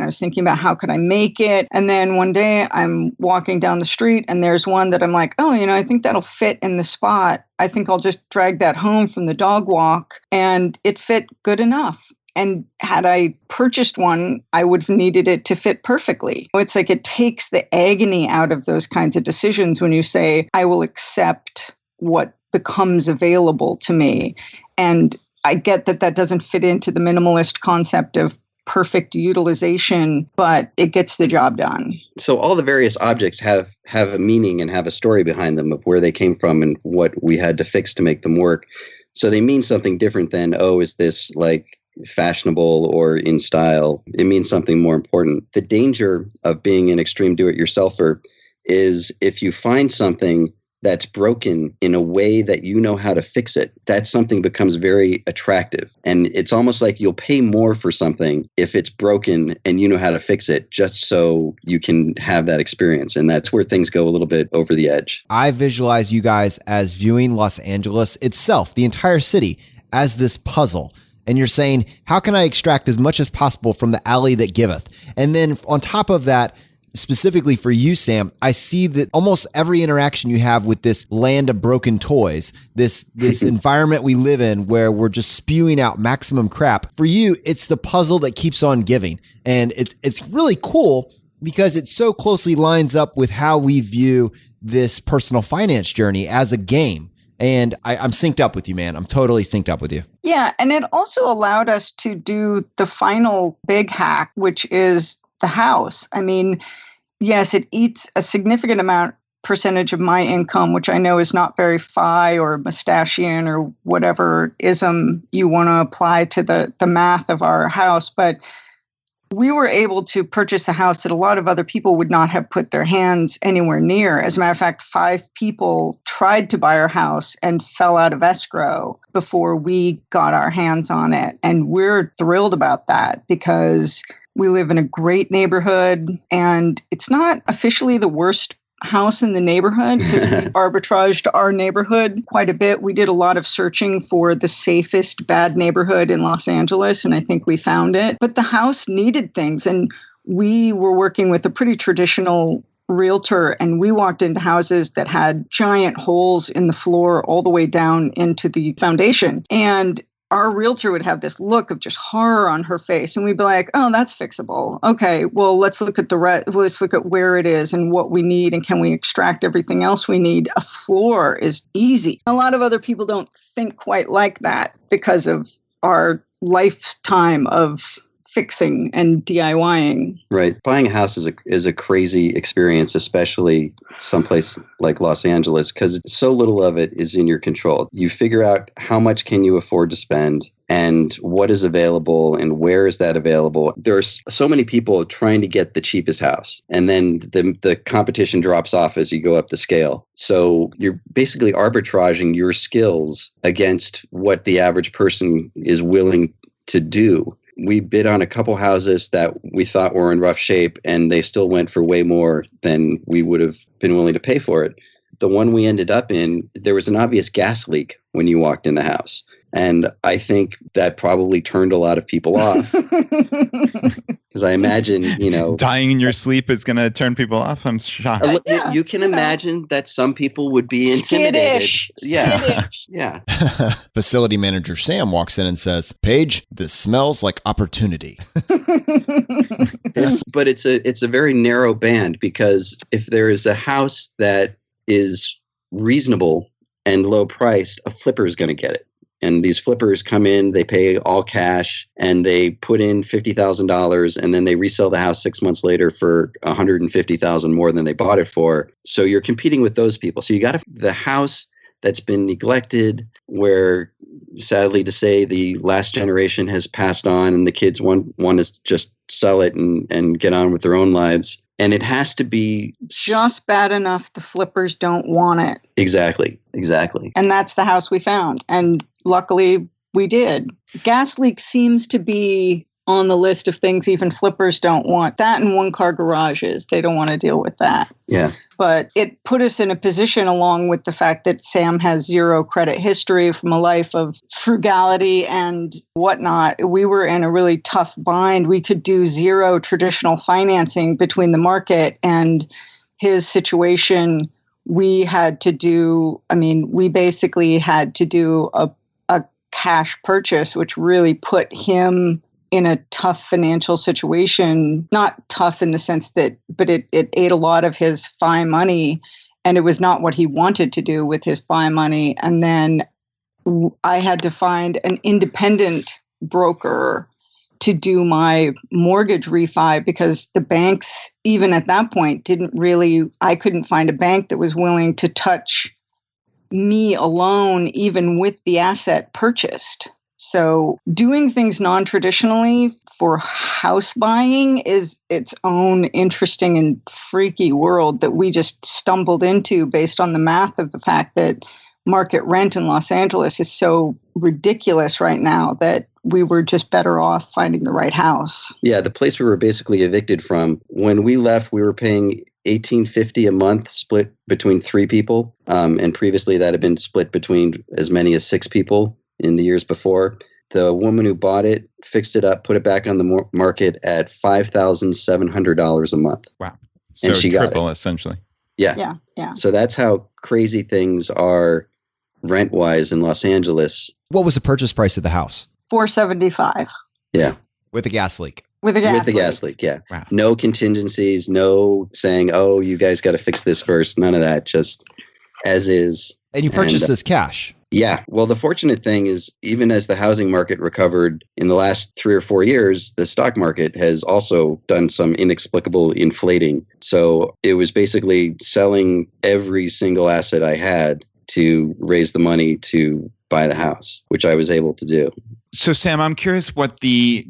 I was thinking about how could I make it? And then one day I'm walking down the street and there's one that I'm like, oh, I think that'll fit in the spot. I think I'll just drag that home from the dog walk. And it fit good enough. And had I purchased one, I would have needed it to fit perfectly. It's like it takes the agony out of those kinds of decisions when you say, I will accept what becomes available to me. And I get that doesn't fit into the minimalist concept of perfect utilization, but it gets the job done. So all the various objects have a meaning and have a story behind them of where they came from and what we had to fix to make them work. So they mean something different than, oh, is this like fashionable or in style? It means something more important. The danger of being an extreme do-it-yourselfer is if you find something that's broken in a way that you know how to fix it, that something becomes very attractive. And it's almost like you'll pay more for something if it's broken and you know how to fix it, just so you can have that experience. And that's where things go a little bit over the edge. I visualize you guys as viewing Los Angeles itself, the entire city, as this puzzle. And you're saying, how can I extract as much as possible from the alley that giveth? And then on top of that, specifically for you, Sam, I see that almost every interaction you have with this land of broken toys, this environment we live in where we're just spewing out maximum crap. For you, it's the puzzle that keeps on giving. And it's really cool because it so closely lines up with how we view this personal finance journey as a game. And I'm synced up with you, man. I'm totally synced up with you. Yeah. And it also allowed us to do the final big hack, which is the house. I mean, yes, it eats a significant percentage of my income, which I know is not very FI or mustachian or whatever ism you want to apply to the math of our house. But we were able to purchase a house that a lot of other people would not have put their hands anywhere near. As a matter of fact, 5 people tried to buy our house and fell out of escrow before we got our hands on it. And we're thrilled about that because we live in a great neighborhood, and it's not officially the worst house in the neighborhood because we arbitraged our neighborhood quite a bit. We did a lot of searching for the safest bad neighborhood in Los Angeles, and I think we found it. But the house needed things, and we were working with a pretty traditional realtor, and we walked into houses that had giant holes in the floor all the way down into the foundation. And our realtor would have this look of just horror on her face, and we'd be like, "Oh, that's fixable. Okay, well, let's look at let's look at where it is and what we need, and can we extract everything else we need?" A floor is easy. A lot of other people don't think quite like that because of our lifetime of fixing and DIYing. Right. Buying a house is a crazy experience, especially someplace like Los Angeles, because so little of it is in your control. You figure out how much can you afford to spend and what is available and where is that available. There's so many people trying to get the cheapest house, and then the competition drops off as you go up the scale. So you're basically arbitraging your skills against what the average person is willing to do. We bid on a couple houses that we thought were in rough shape, and they still went for way more than we would have been willing to pay for it. The one we ended up in, there was an obvious gas leak when you walked in the house. And I think that probably turned a lot of people off. Because I imagine, dying in your sleep is going to turn people off. I'm shocked. You can imagine that some people would be intimidated. Skittish. Yeah. Yeah. Facility manager Sam walks in and says, "Paige, this smells like opportunity." But it's a very narrow band, because if there is a house that is reasonable and low priced, a flipper is going to get it. And these flippers come in, they pay all cash, and they put in $50,000, and then they resell the house 6 months later for $150,000 more than they bought it for. So you're competing with those people. So you got the house that's been neglected, where sadly to say the last generation has passed on, and the kids want to just sell it and get on with their own lives. And it has to be just bad enough the flippers don't want it. Exactly. And that's the house we found. And luckily we did. Gas leak seems to be on the list of things even flippers don't want. That and one-car garages, they don't want to deal with that. Yeah. But it put us in a position, along with the fact that Sam has zero credit history from a life of frugality and whatnot. We were in a really tough bind. We could do zero traditional financing between the market and his situation. We basically had to do a cash purchase, which really put him in a tough financial situation. Not tough in the sense that, but it ate a lot of his FI money, and it was not what he wanted to do with his FI money. And then I had to find an independent broker to do my mortgage refi, because the banks, even at that point, I couldn't find a bank that was willing to touch me alone, even with the asset purchased. So doing things non-traditionally for house buying is its own interesting and freaky world that we just stumbled into based on the math of the fact that market rent in Los Angeles is so ridiculous right now that we were just better off finding the right house. Yeah, the place we were basically evicted from, when we left, we were paying $1,850 a month, split between 3 people. And previously that had been split between as many as 6 people in the years before. The woman who bought it fixed it up, put it back on the market at $5,700 a month. Wow. So and she triple, got it. Essentially. Yeah. So that's how crazy things are rent-wise in Los Angeles. What was the purchase price of the house? $475. Yeah. With a gas leak. With the gas leak, yeah. Wow. No contingencies, no saying, "Oh, you guys got to fix this first." None of that, just as is. And you purchased this cash. Yeah. Well, the fortunate thing is, even as the housing market recovered in the last 3 or 4 years, the stock market has also done some inexplicable inflating. So it was basically selling every single asset I had to raise the money to buy the house, which I was able to do. So Sam, I'm curious what the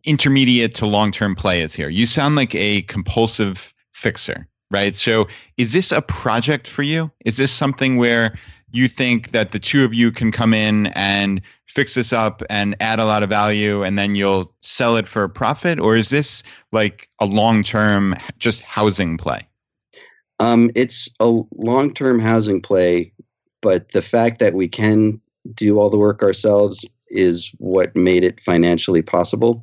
intermediate to long-term play is here? You sound like a compulsive fixer, right? So is this a project for you? Is this something where you think that the two of you can come in and fix this up and add a lot of value and then you'll sell it for a profit? Or is this like a long-term just housing play? It's a long-term housing play, but the fact that we can do all the work ourselves is what made it financially possible.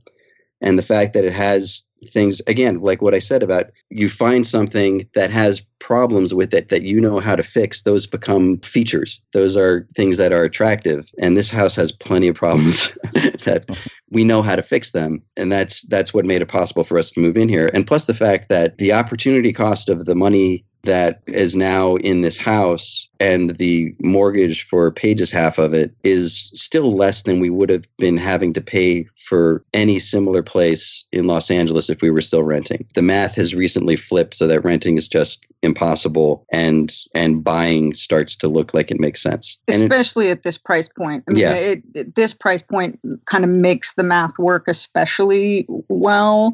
And the fact that it has things, again, like what I said about you find something that has problems with it that you know how to fix, those become features. Those are things that are attractive. And this house has plenty of problems that we know how to fix them. And that's what made it possible for us to move in here. And plus the fact that the opportunity cost of the money that is now in this house and the mortgage for Paige's half of it is still less than we would have been having to pay for any similar place in Los Angeles if we were still renting. The math has recently flipped so that renting is just impossible and buying starts to look like it makes sense. Especially at this price point. I mean, this price point kind of makes the math work especially well.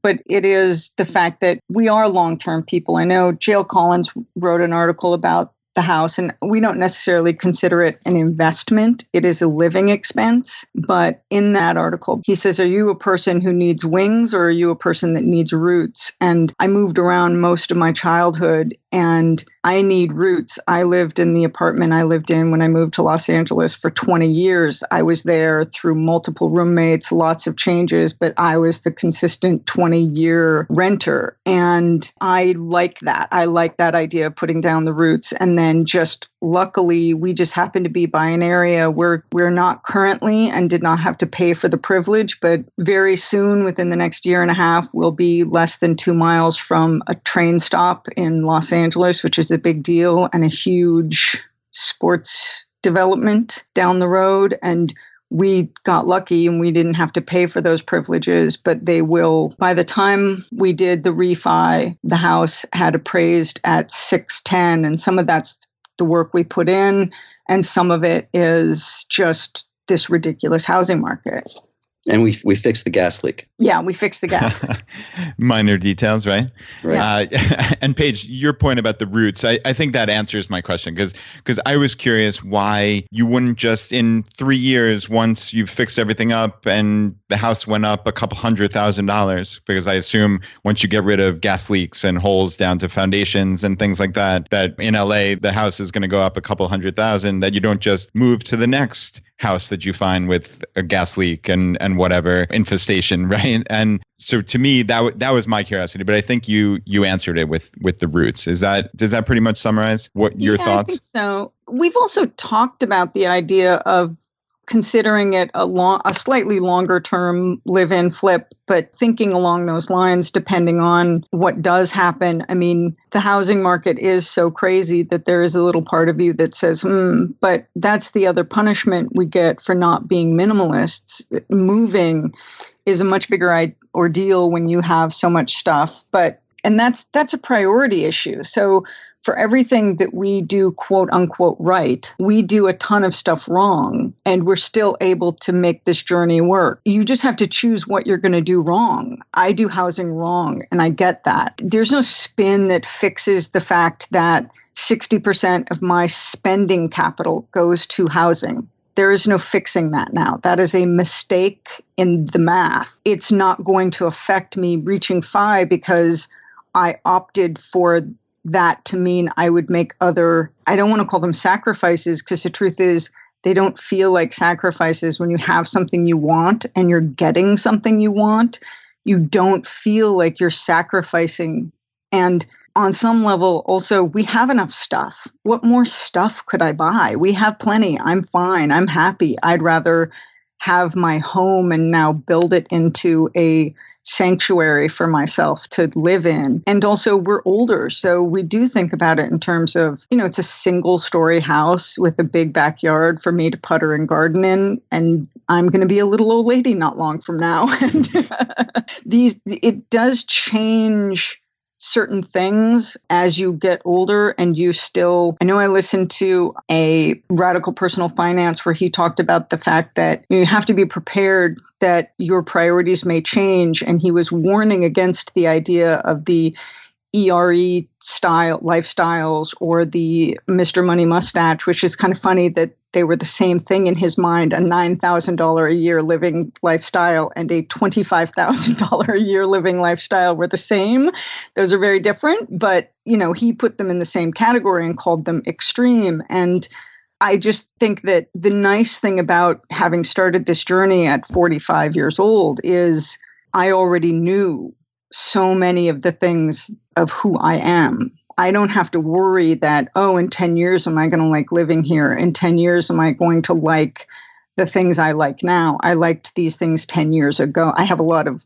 But it is the fact that we are long-term people. I know Jill Collins wrote an article about the house, and we don't necessarily consider it an investment. It is a living expense. But in that article, he says, are you a person who needs wings or are you a person that needs roots? And I moved around most of my childhood and I need roots. I lived in the apartment I lived in when I moved to Los Angeles for 20 years. I was there through multiple roommates, lots of changes, but I was the consistent 20-year renter. And I like that. I like that idea of putting down the roots. And then just luckily, we just happen to be by an area where we're not currently and did not have to pay for the privilege. But very soon, within the next year and a half, we'll be less than 2 miles from a train stop in Los Angeles, which is a big deal, and a huge sports development down the road. And we got lucky and we didn't have to pay for those privileges, but they will. By the time we did the refi, the house had appraised at 610, and some of that's the work we put in, and some of it is just this ridiculous housing market. And we fixed the gas leak. Yeah, we fixed the gas. Minor details, right? Right. And Paige, your point about the roots, I think that answers my question because I was curious why you wouldn't just in 3 years, once you've fixed everything up and the house went up a couple $100,000, because I assume once you get rid of gas leaks and holes down to foundations and things like that in LA, the house is going to go up a couple $100,000, that you don't just move to the next house that you find with a gas leak and whatever infestation, right? And so to me, that was my curiosity, but I think you answered it with the roots. Does that pretty much summarize what your thoughts? I think so. We've also talked about the idea of considering it a slightly longer term live-in flip, but thinking along those lines, depending on what does happen. I mean, the housing market is so crazy that there is a little part of you that says, but that's the other punishment we get for not being minimalists. Moving is a much bigger ordeal when you have so much stuff, and that's a priority issue. So for everything that we do, quote unquote, right, we do a ton of stuff wrong, and we're still able to make this journey work. You just have to choose what you're going to do wrong. I do housing wrong, and I get that. There's no spin that fixes the fact that 60% of my spending capital goes to housing. There is no fixing that now. That is a mistake in the math. It's not going to affect me reaching FI because I opted for that to mean I would make I don't want to call them sacrifices, because the truth is they don't feel like sacrifices. When you have something you want and you're getting something you want, you don't feel like you're sacrificing. And on some level, also, we have enough stuff. What more stuff could I buy? We have plenty. I'm fine. I'm happy. I'd rather have my home and now build it into a sanctuary for myself to live in. And also, we're older, so we do think about it in terms of, it's a single-story house with a big backyard for me to putter and garden in, and I'm going to be a little old lady not long from now. And it does change certain things as you get older and you still, I know I listened to a Radical Personal Finance where he talked about the fact that you have to be prepared that your priorities may change. And he was warning against the idea of the ERE style lifestyles or the Mr. Money Mustache, which is kind of funny that they were the same thing in his mind, a $9,000 a year living lifestyle and a $25,000 a year living lifestyle were the same. Those are very different, but he put them in the same category and called them extreme. And I just think that the nice thing about having started this journey at 45 years old is I already knew so many of the things of who I am. I don't have to worry that, in 10 years, am I going to like living here? In 10 years, am I going to like the things I like now? I liked these things 10 years ago. I have a lot of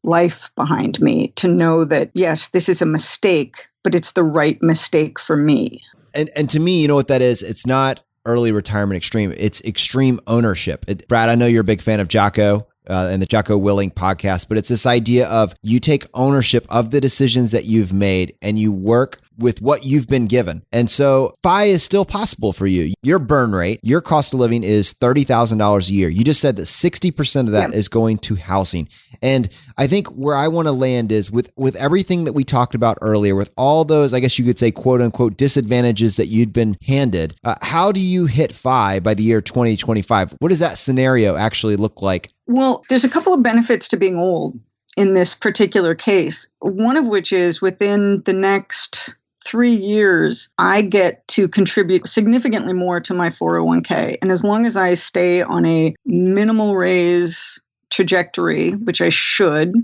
life behind me to know that, yes, this is a mistake, but it's the right mistake for me. And to me, you know what that is? It's not early retirement extreme. It's extreme ownership. Brad, I know you're a big fan of Jocko. And the Jocko Willing podcast, but it's this idea of you take ownership of the decisions that you've made and you work with what you've been given. And so FI is still possible for you. Your burn rate, your cost of living is $30,000 a year. You just said that 60% of that is going to housing. And I think where I want to land is with everything that we talked about earlier, with all those, I guess you could say, quote unquote, disadvantages that you'd been handed. How do you hit FI by the year 2025? What does that scenario actually look like? Well, there's a couple of benefits to being old in this particular case. One of which is within the next 3 years, I get to contribute significantly more to my 401k. And as long as I stay on a minimal raise trajectory, which I should,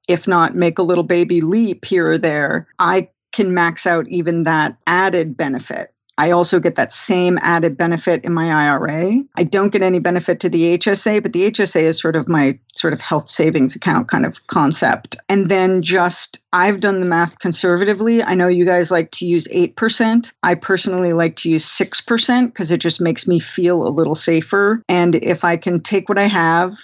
if not make a little baby leap here or there, I can max out even that added benefit. I also get that same added benefit in my IRA. I don't get any benefit to the HSA, but the HSA is sort of my health savings account kind of concept. And then I've done the math conservatively. I know you guys like to use 8%. I personally like to use 6% because it just makes me feel a little safer. And if I can take what I have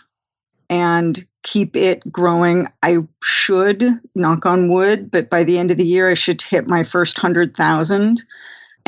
and keep it growing, I should, knock on wood, but by the end of the year, I should hit my first 100,000.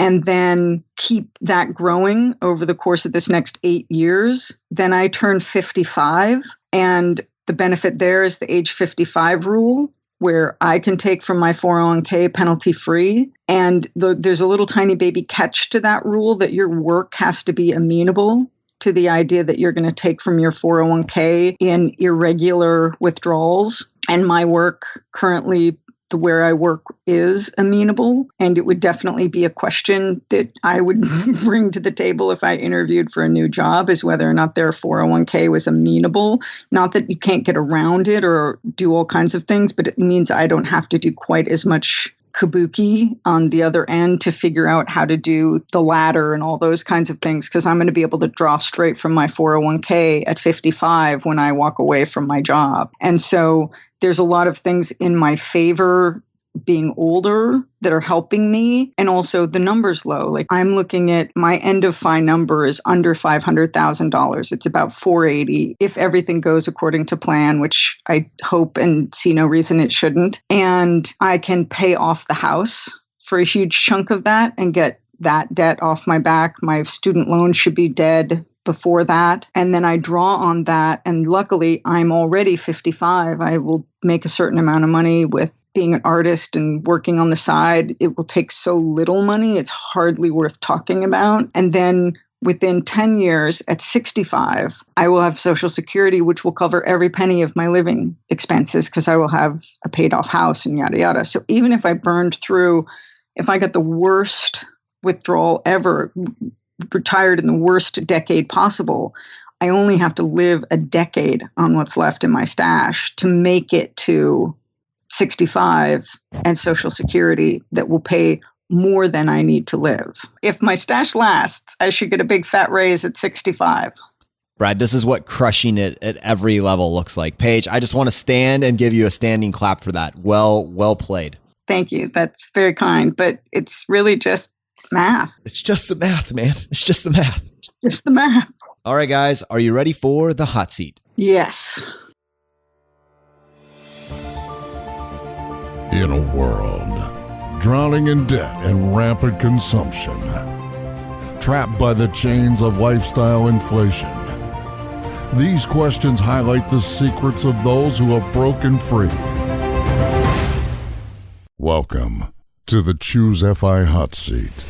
And then keep that growing over the course of this next 8 years. Then I turn 55. And the benefit there is the age 55 rule, where I can take from my 401k penalty free. And there's a little tiny baby catch to that rule that your work has to be amenable to the idea that you're going to take from your 401k in irregular withdrawals. And my work currently, where I work, is amenable. And it would definitely be a question that I would bring to the table if I interviewed for a new job, is whether or not their 401k was amenable. Not that you can't get around it or do all kinds of things, but it means I don't have to do quite as much kabuki on the other end to figure out how to do the ladder and all those kinds of things, because I'm going to be able to draw straight from my 401k at 55 when I walk away from my job. And so there's a lot of things in my favor being older that are helping me, and also the numbers low. Like, I'm looking at my end of FI number is under $500,000. It's about 480 if everything goes according to plan, which I hope and see no reason it shouldn't. And I can pay off the house for a huge chunk of that and get that debt off my back. My student loan should be dead before that. And then I draw on that. And luckily, I'm already 55. I will make a certain amount of money with being an artist and working on the side. It will take so little money, it's hardly worth talking about. And then within 10 years, at 65, I will have Social Security, which will cover every penny of my living expenses because I will have a paid off house and yada, yada. So even if I burned through, if I got the worst withdrawal ever, retired in the worst decade possible, I only have to live a decade on what's left in my stash to make it to 65 and Social Security that will pay more than I need to live. If my stash lasts, I should get a big fat raise at 65. Brad, this is what crushing it at every level looks like. Paige, I just want to stand and give you a standing clap for that. Well played. Thank you. That's very kind, but it's really just math. It's just the math, man. It's just the math. It's just the math. All right, guys, are you ready for the hot seat? Yes. In a world drowning in debt and rampant consumption, trapped by the chains of lifestyle inflation, these questions highlight the secrets of those who have broken free. Welcome to the Choose FI Hot Seat.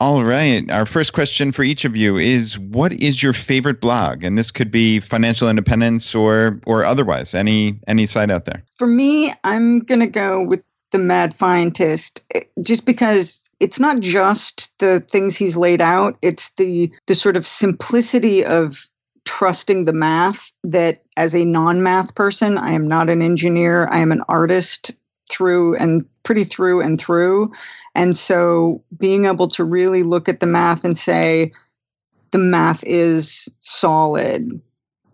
All right. Our first question for each of you is, what is your favorite blog? And this could be financial independence or otherwise, any site out there. For me, I'm going to go with The Mad Scientist, just because it's not just the things he's laid out. It's the sort of simplicity of trusting the math that as a non-math person, I am not an engineer. I am an artist through and through. And so being able to really look at the math and say, the math is solid,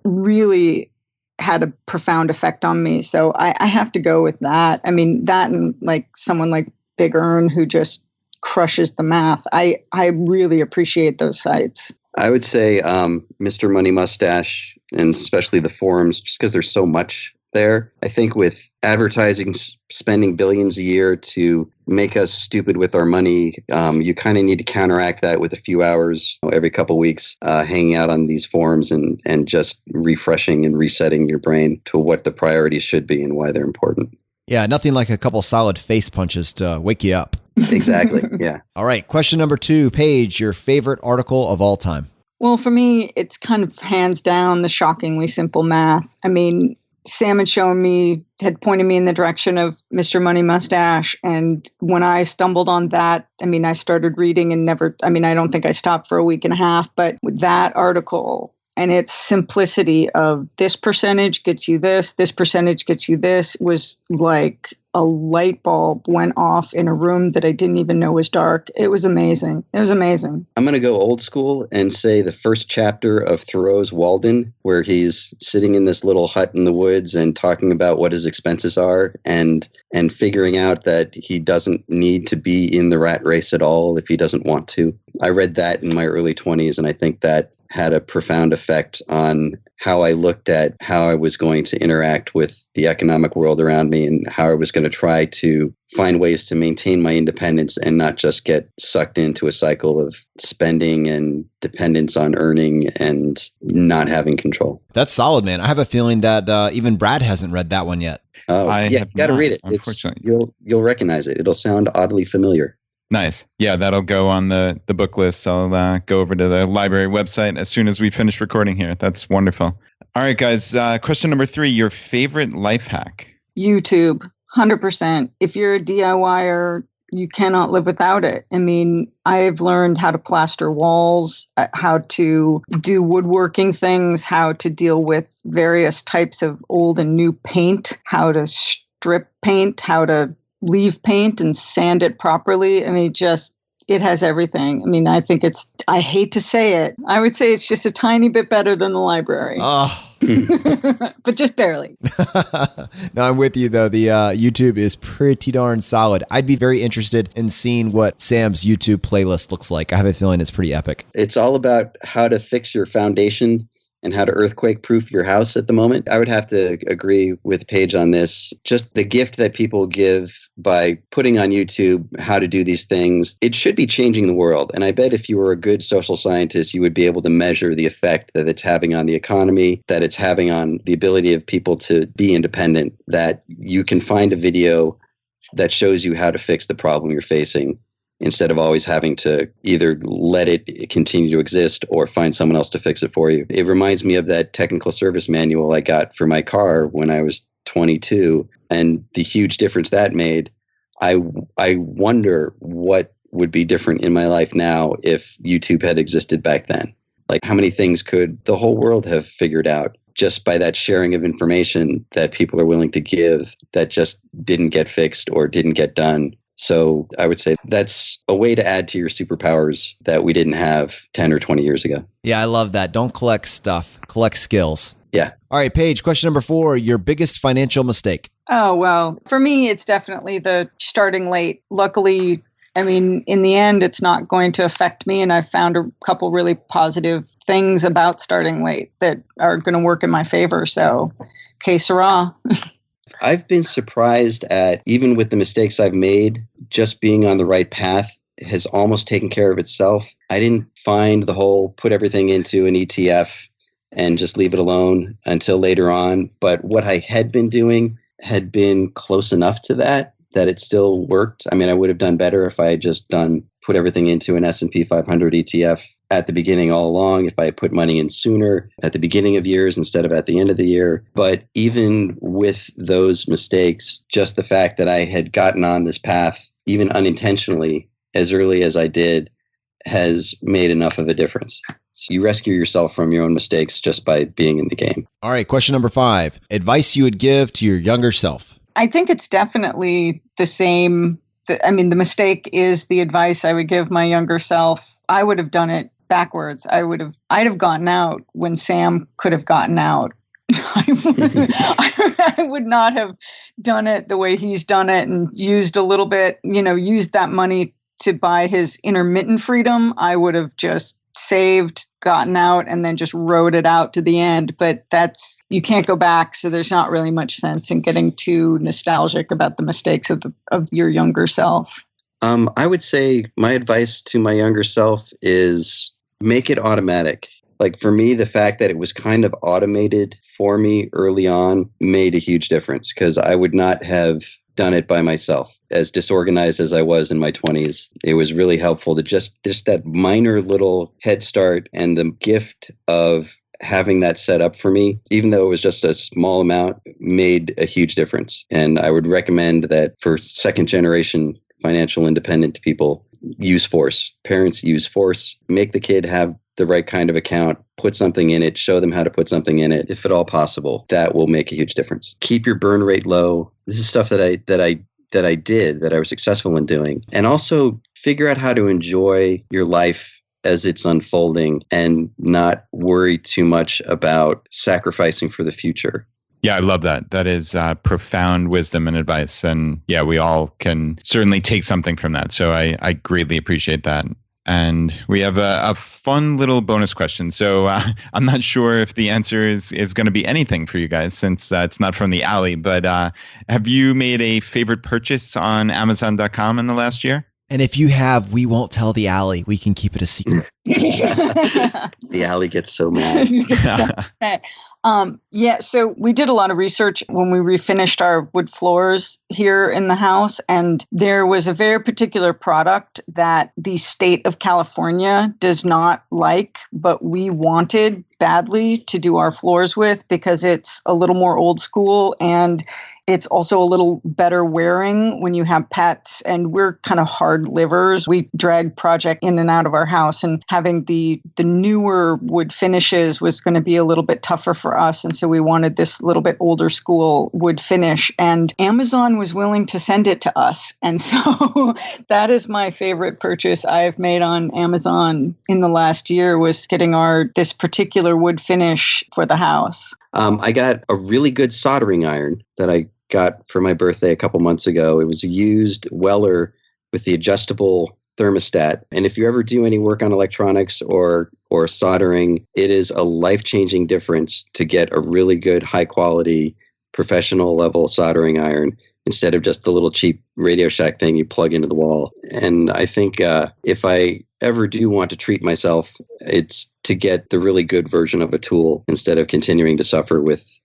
really had a profound effect on me. So I have to go with that. I mean, that and like someone like Big Earn who just crushes the math. I really appreciate those sites. I would say Mr. Money Mustache, and especially the forums, just because there's so much there. I think with advertising spending billions a year to make us stupid with our money, you kind of need to counteract that with a few hours every couple weeks hanging out on these forums and just refreshing and resetting your brain to what the priorities should be and why they're important. Yeah, nothing like a couple solid face punches to wake you up. Exactly, yeah. All right, question number 2, Paige, your favorite article of all time? Well, for me, it's kind of hands down the shockingly simple math. I mean, Sam had pointed me in the direction of Mr. Money Mustache. And when I stumbled on that, I mean, I started reading and I don't think I stopped for a week and a half, but with that article and its simplicity of this percentage gets you this percentage gets you this was like a light bulb went off in a room that I didn't even know was dark. It was amazing. I'm going to go old school and say the first chapter of Thoreau's Walden, where he's sitting in this little hut in the woods and talking about what his expenses are and figuring out that he doesn't need to be in the rat race at all if he doesn't want to. I read that in my early 20s, and I think that had a profound effect on how I looked at how I was going to interact with the economic world around me and how I was going to try to find ways to maintain my independence and not just get sucked into a cycle of spending and dependence on earning and not having control. That's solid, man. I have a feeling that even Brad hasn't read that one yet. Oh, yeah, you got to read it. You'll recognize it. It'll sound oddly familiar. Nice. Yeah, that'll go on the book list. I'll go over to the library website as soon as we finish recording here. That's wonderful. All right, guys. Question number 3, your favorite life hack? YouTube, 100%. If you're a DIYer, you cannot live without it. I mean, I've learned how to plaster walls, how to do woodworking things, how to deal with various types of old and new paint, how to strip paint, how to leave paint and sand it properly. I mean, it has everything. I mean, I hate to say it. I would say it's just a tiny bit better than the library. Oh. But just barely. No, I'm with you, though. The YouTube is pretty darn solid. I'd be very interested in seeing what Sam's YouTube playlist looks like. I have a feeling it's pretty epic. It's all about how to fix your foundation and how to earthquake-proof your house at the moment. I would have to agree with Paige on this. Just the gift that people give by putting on YouTube how to do these things, it should be changing the world. And I bet if you were a good social scientist, you would be able to measure the effect that it's having on the economy, that it's having on the ability of people to be independent, that you can find a video that shows you how to fix the problem you're facing, instead of always having to either let it continue to exist or find someone else to fix it for you. It reminds me of that technical service manual I got for my car when I was 22 and the huge difference that made. I wonder what would be different in my life now if YouTube had existed back then. Like, how many things could the whole world have figured out just by that sharing of information that people are willing to give that just didn't get fixed or didn't get done? So I would say that's a way to add to your superpowers that we didn't have 10 or 20 years ago. Yeah, I love that. Don't collect stuff, collect skills. Yeah. All right, Paige, question number 4, your biggest financial mistake. Oh, well, for me, it's definitely the starting late. Luckily, I mean, in the end, it's not going to affect me. And I've found a couple really positive things about starting late that are going to work in my favor. So, que sera. I've been surprised at, even with the mistakes I've made, just being on the right path has almost taken care of itself. I didn't find the whole put everything into an ETF and just leave it alone until later on. But what I had been doing had been close enough to that it still worked. I mean, I would have done better if I had just put everything into an S&P 500 ETF at the beginning all along, if I had put money in sooner at the beginning of years instead of at the end of the year. But even with those mistakes, just the fact that I had gotten on this path, even unintentionally, as early as I did, has made enough of a difference. So you rescue yourself from your own mistakes just by being in the game. All right, question number 5. Advice you would give to your younger self? I think it's definitely the same. The mistake is the advice I would give my younger self. I would have done it backwards. I'd have gotten out when Sam could have gotten out. I would not have done it the way he's done it and used a little bit, used that money to buy his intermittent freedom. I would have just saved, gotten out, and then just rode it out to the end. But you can't go back. So there's not really much sense in getting too nostalgic about the mistakes of your younger self. I would say my advice to my younger self is make it automatic. Like for me, the fact that it was kind of automated for me early on made a huge difference, because I would not have done it by myself. As disorganized as I was in my 20s, it was really helpful to just that minor little head start and the gift of having that set up for me, even though it was just a small amount, made a huge difference. And I would recommend that for second generation financial independent people, use force. Parents, use force. Make the kid have the right kind of account, put something in it, show them how to put something in it, if at all possible. That will make a huge difference. Keep your burn rate low. This is stuff that I was successful in doing. And also figure out how to enjoy your life as it's unfolding and not worry too much about sacrificing for the future. Yeah, I love that. That is profound wisdom and advice. And yeah, we all can certainly take something from that. So I greatly appreciate that. And we have a fun little bonus question. So I'm not sure if the answer is going to be anything for you guys, since it's not from the alley. But have you made a favorite purchase on Amazon.com in the last year? And if you have, we won't tell the alley. We can keep it a secret. The alley gets so mad. So we did a lot of research when we refinished our wood floors here in the house. And there was a very particular product that the state of California does not like, but we wanted badly to do our floors with because it's a little more old school and it's also a little better wearing when you have pets, and we're kind of hard livers. We drag project in and out of our house, and having the newer wood finishes was going to be a little bit tougher for us. And so we wanted this little bit older school wood finish, and Amazon was willing to send it to us. And so that is my favorite purchase I've made on Amazon in the last year, was getting this particular wood finish for the house. I got a really good soldering iron that I got for my birthday a couple months ago. It was a used Weller with the adjustable thermostat. And if you ever do any work on electronics or soldering, it is a life-changing difference to get a really good, high-quality, professional level soldering iron instead of just the little cheap Radio Shack thing you plug into the wall. And I think if I ever do want to treat myself, it's to get the really good version of a tool instead of continuing to suffer with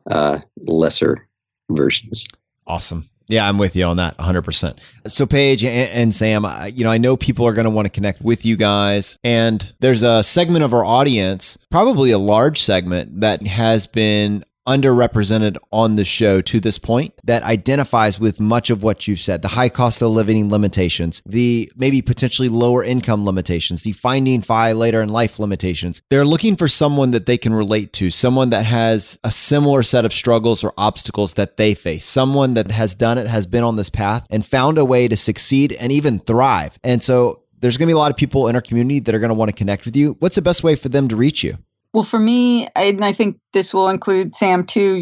lesser versions. Awesome. Yeah, I'm with you on that 100%. So Paige and Sam, I know people are going to want to connect with you guys, and there's a segment of our audience, probably a large segment, that has been underrepresented on the show to this point, that identifies with much of what you've said: the high cost of living limitations, the maybe potentially lower income limitations, the finding FI later in life limitations. They're looking for someone that they can relate to, someone that has a similar set of struggles or obstacles that they face, someone that has done it, has been on this path and found a way to succeed and even thrive. And so there's going to be a lot of people in our community that are going to want to connect with you. What's the best way for them to reach you? Well, for me, and I think this will include Sam too,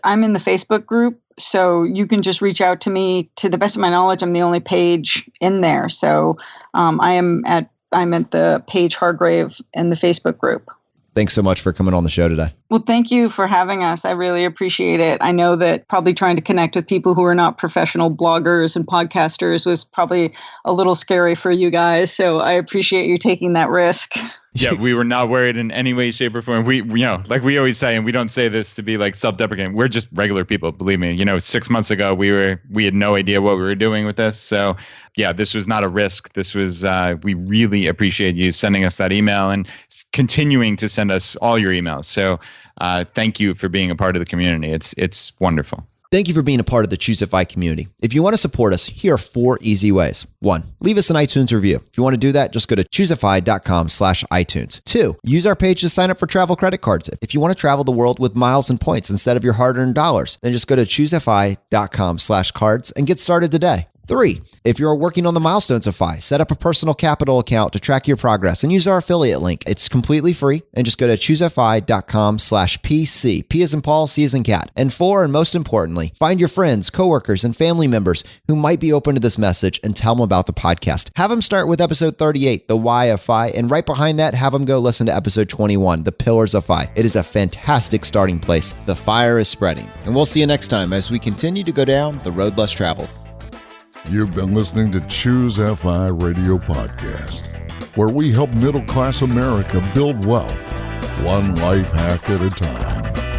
I'm in the Facebook group, so you can just reach out to me. To the best of my knowledge, I'm the only Paige in there. So I'm at the Paige Hargrave in the Facebook group. Thanks so much for coming on the show today. Well, thank you for having us. I really appreciate it. I know that probably trying to connect with people who are not professional bloggers and podcasters was probably a little scary for you guys. So I appreciate you taking that risk. Yeah, we were not worried in any way, shape, or form. We like we always say, and we don't say this to be like self-deprecating. We're just regular people, believe me. 6 months ago, we had no idea what we were doing with this. So yeah, this was not a risk. This was, we really appreciate you sending us that email and continuing to send us all your emails. So thank you for being a part of the community. It's wonderful. Thank you for being a part of the Choosify community. If you want to support us, here are 4 easy ways. 1, leave us an iTunes review. If you want to do that, just go to choosify.com/iTunes. 2, use our page to sign up for travel credit cards. If you want to travel the world with miles and points instead of your hard-earned dollars, then just go to choosify.com/cards and get started today. 3, if you're working on the milestones of FI, set up a personal capital account to track your progress and use our affiliate link. It's completely free, and just go to choosify.com/PC. P as in Paul, C as in cat. And 4, and most importantly, find your friends, coworkers, and family members who might be open to this message and tell them about the podcast. Have them start with episode 38, The Why of FI, and right behind that, have them go listen to episode 21, The Pillars of FI. It is a fantastic starting place. The fire is spreading. And we'll see you next time as we continue to go down the road less traveled. You've been listening to Choose FI Radio Podcast, where we help middle-class America build wealth, one life hack at a time.